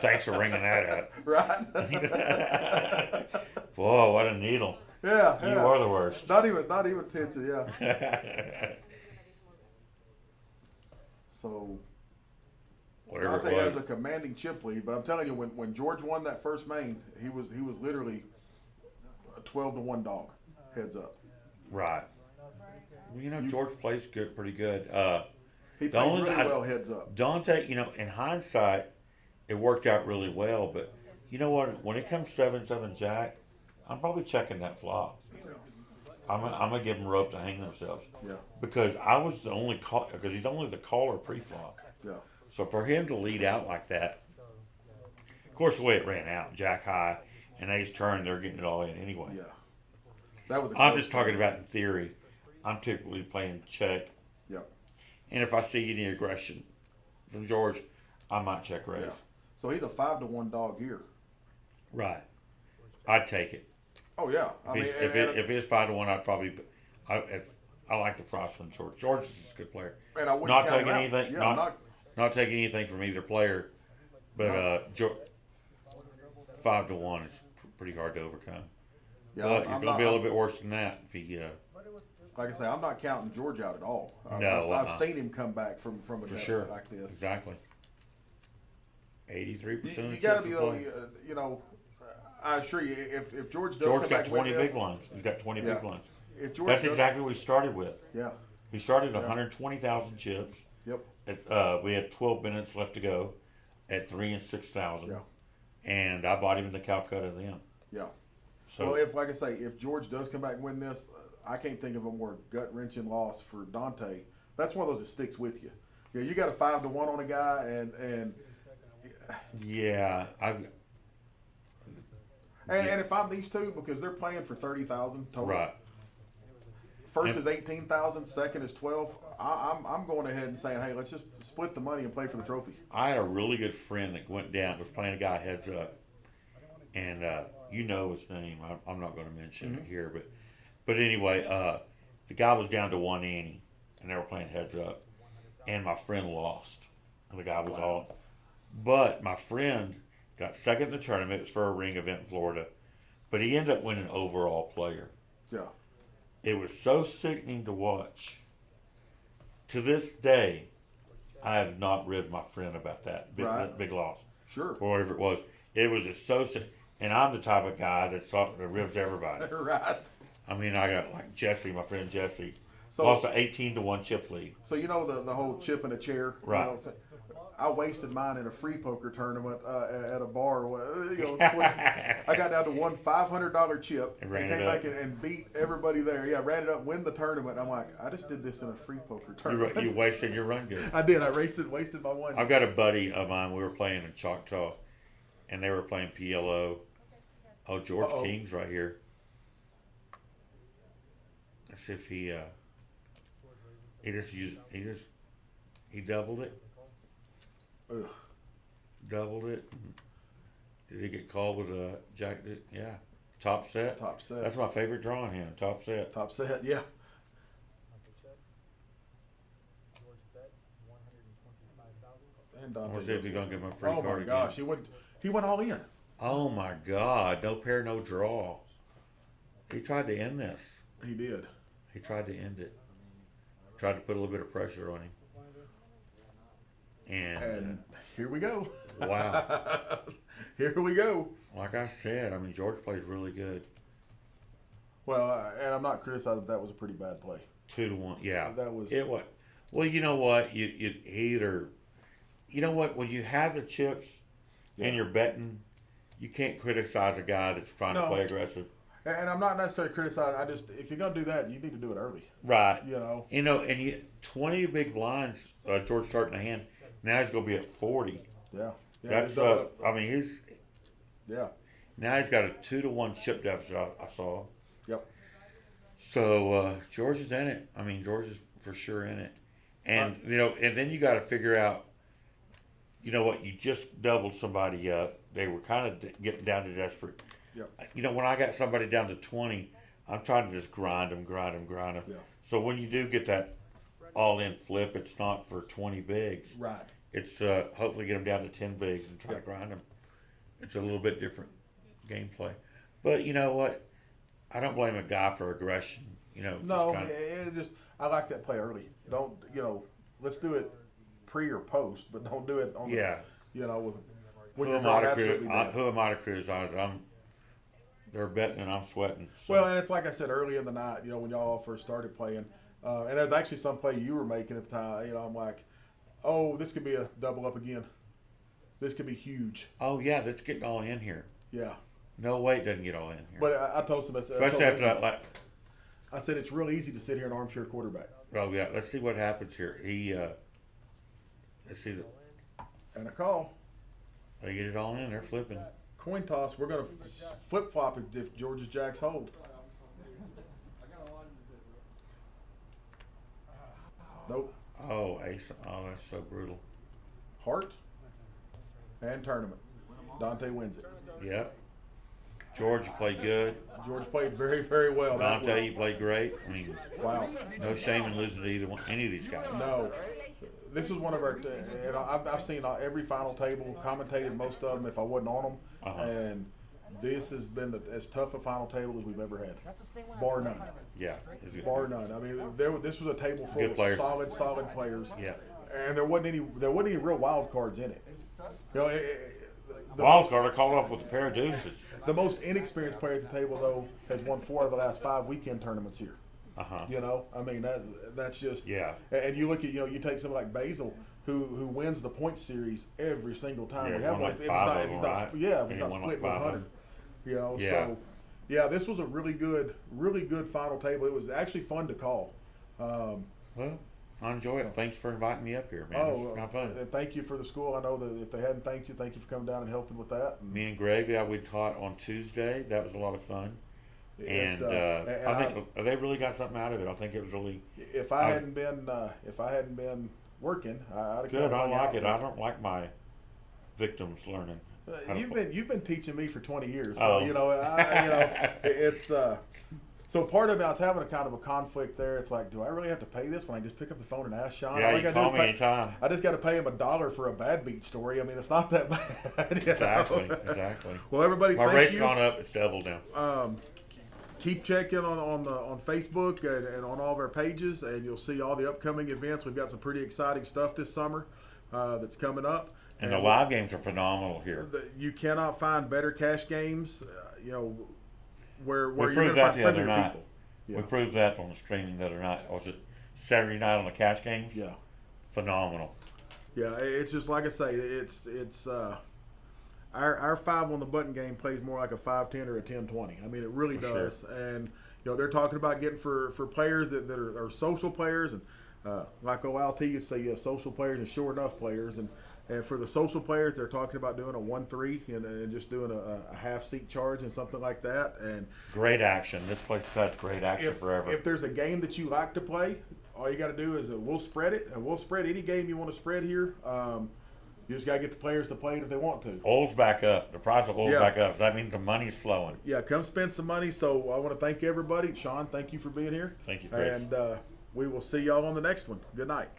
Thanks for ringing that up.
Right?
Whoa, what a needle.
Yeah.
You are the worst.
Not even tension, yeah. So
Whatever
Dante
it
has
was.
a commanding chip lead, but I'm telling you, when George won that first main, he was literally a 12 to 1 dog. Heads up.
Right. Well, you know, George plays pretty good.
He
The
plays
only-
really
I-
well heads up.
Dante, you know, in hindsight, it worked out really well, but you know what? When it comes 7-7 jack, I'm probably checking that flop.
Yeah.
I'm gonna give them rope to hang themselves
Yeah.
because I was the only call because he's only the caller pre-flop.
Yeah.
So for him to lead out like that, of course, the way it ran out, jack high and ace turn, they're getting it all in anyway.
Yeah. That was.
I'm just talking about in theory. I'm typically playing check,
Yeah.
and if I see any aggression from George, I might check raise.
Yeah. So he's a 5 to 1 dog here.
Right. I'd take it.
Oh yeah.
If it's 5 to 1, I'd probably. I like the price on George. George is a good player.
and I wouldn't
Not
count
taking
him out.
anything.
Yeah.
Not taking anything from either player, but 5 to 1 is pretty hard to overcome.
Yeah.
But you're
I'm
going to
not-
be a little bit worse than that if he.
Like I say, I'm not counting George out at all.
No,
I've seen him come back from a
For
deficit
sure.
like this.
Exactly. 83%
You
of
got to
chips
be
will
though.
play.
You know, I assure you, if George does
George
come
got
back
20
with
big
this,
blinds. He's got 20
Yeah.
big blinds.
if George
That's
does,
exactly what he started with.
Yeah.
He started
Yeah.
120,000 chips.
Yep.
We had 12 minutes left to go at 3 and 6,000.
Yeah.
And I bought him in the Calcutta then.
Yeah.
So
Well, if like I say, if George does come back and win this, I can't think of a more gut wrenching loss for Dante. That's one of those that sticks with you. You know, you got a 5-1 on a guy, and
yeah,
and if I'm these two, because they're playing for 30,000 total.
right.
First
And-
is 18,000, second is 12. I'm going ahead and saying, hey, let's just split the money and play for the trophy.
I had a really good friend that went down, was playing a guy heads up, and you know his name. I'm not going to mention it here, but anyway, the guy was down to one ante, and they were playing heads up, and my friend lost, and the guy was all. But my friend got second in the tournament. It was for a ring event in Florida, but he ended up winning overall player.
Yeah.
It was so sickening to watch. To this day, I have not rid my friend about that
Right.
big loss.
Sure.
Or whatever it was. It was just so sick. And I'm the type of guy that ribs everybody.
Right.
I mean, I got like Jesse, my friend Jesse,
So,
lost an 18-1 chip lead.
so you know the whole chip in a chair.
Right.
You know, I wasted mine in a free poker tournament at a bar. You know, I got down to one $500 chip
And
and
ran
came
it up.
back and beat everybody there. Yeah, ran it up, win the tournament. I'm like, I just did this in a free poker tournament.
You wasted your run good.
I did. I wasted my one.
I've got a buddy of mine. We were playing in Choctaw, and they were playing PLO. Oh, George
Uh-oh.
King's right here. Let's see if he doubled it.
Ugh.
Doubled it. Did he get called with a jack? Yeah, top set.
Top set.
That's my favorite drawing hand. Top set.
Top set. Yeah.
Dante checks. George bets 125,000.
And Dante
I want to see if he's gonna give him a free
Oh
card
my
again.
gosh, he went all in.
Oh my God! No pair, no draw. He tried to end this.
He did.
He tried to end it. Tried to put a little bit of pressure on him.
And here we go.
Wow.
Here we go.
Like I said, I mean, George plays really good.
Well, and I'm not criticizing. That was a pretty bad play.
2-1. Yeah.
That was.
It was. Well, you know what? You either. You know what? When you have the chips
Yeah.
and you're betting, you can't criticize a guy that's trying to
No.
play aggressive.
And I'm not necessarily criticizing. I just, if you're gonna do that, you need to do it early.
Right.
You know.
You know, and 20 big blinds. George starting the hand. Now he's gonna be at 40.
Yeah. Yeah.
That's.
it's double up.
I mean, he's.
Yeah.
Now he's got a 2-1 chip deficit. I saw.
Yep.
So George is in it. I mean, George is for sure in it. And you know, and then you got to figure out. You know what? You just doubled somebody up. They were kind of getting down to desperate.
Yep.
You know, when I got somebody down to 20, I'm trying to just grind them.
Yeah.
So when you do get that all-in flip, it's not for 20 bigs.
Right.
It's hopefully get them down to 10 bigs and try to grind them. It's a little bit different gameplay. But you know what? I don't blame a guy for aggression. You know,
No,
just kinda,
it just I like that play early. Don't let's do it pre or post, but don't do it on.
yeah.
When
Who
you're
am,
not
I
absolutely dead.
who am I to criticize? They're betting and I'm sweating. So.
Well, and it's like I said early in the night. When y'all all first started playing, and there's actually some play you were making at the time. I'm like, oh, this could be a double up again. This could be huge.
Oh yeah, let's get all in here.
Yeah.
No way it doesn't get all in here.
But I told some.
Especially after that.
I said it's real easy to sit here and armchair quarterback.
Oh yeah, let's see what happens here. Let's see
And a call.
they get it all in. They're flipping.
Coin toss. We're gonna flip flop if George's jacks hold. Nope.
Oh ace. Oh, that's so brutal.
Heart and tournament. Dante wins it.
Yep. George, you played good.
George played very, very well. That
Dante,
was-
you played great. I mean,
wow.
no shame in losing to any of these guys.
No. This is one of our, and I've seen every final table, commentated most of them if I wasn't on them,
Uh-huh.
and this has been as tough a final table as we've ever had, bar none.
Yeah. It's good.
Bar none. I mean, this was a table full
Good
of
players.
solid players,
Yeah.
and there wasn't any real wild cards in it. The
Wild card, I called off with a pair of deuces.
The most inexperienced player at the table, though, has won 4 of the last 5 weekend tournaments here.
Uh-huh.
I mean that's just
Yeah.
And you look at you take somebody like Basil who wins the point series every single time
Yeah,
we have
won
one.
like
If it's
five
not
of
if
them,
it's not
right?
yeah if
And
it's
he
not
won
split
like 5 of
100,
them. Yeah.
so Yeah, this was a really good final table. It was actually fun to call.
Well, I enjoy it. Thanks for inviting me up here, man. It's kind of fun.
And thank you for the school. I know that if they hadn't thanked you, thank you for coming down and helping with that. And
Me and Greg, yeah, we taught on Tuesday. That was a lot of fun. And I think they really got something out of it. I think it was really
if I hadn't been working, I'd have
good. I
hung
like
out,
it.
but-
I don't like my victims learning. how to play.
You've been teaching me for 20 years,
Oh.
so it's so part of it. I was having a kind of a conflict there. It's like, do I really have to pay this when I just pick up the phone and ask Sean?
Yeah,
All I
you
gotta
call
do
me
is pay-
anytime.
I just got to pay him $1 for a bad beat story. I mean, it's not that bad. you know?
Exactly.
Well, everybody,
My
thank
rate's
you.
gone up. It's doubled now.
Keep checking on Facebook and on all of our pages, and you'll see all the upcoming events. We've got some pretty exciting stuff this summer that's coming up.
And the live games are phenomenal here.
You cannot find better cash games. Where
We
you're
proved
going to
that
find
the other
friendlier
night.
people.
We
Yeah.
proved that on the streaming the other night. Was it Saturday night on the cash games?
Yeah.
Phenomenal.
Yeah, it's just like I say, it's our 5 on the button game plays more like a 5-10 or a 10-20. I mean, it really
For
does. And they're talking about getting for players that are social players, and like OLT, you say you have social players and sure enough players, and for the social players, they're talking about doing a 1-3 and just doing a half seat charge and something like that. And
Great action. This place has had great action forever.
if there's a game that you like to play, all you got to do is we'll spread it, and we'll spread any game you want to spread here. You just got to get the players to play it if they want to.
Oil's back up. The price of oil's
Yeah.
back up. So that means the money's flowing.
Yeah, come spend some money. So I want to thank everybody. Sean, thank you for being here.
Thank you, Chris.
And we will see y'all on the next one. Good night.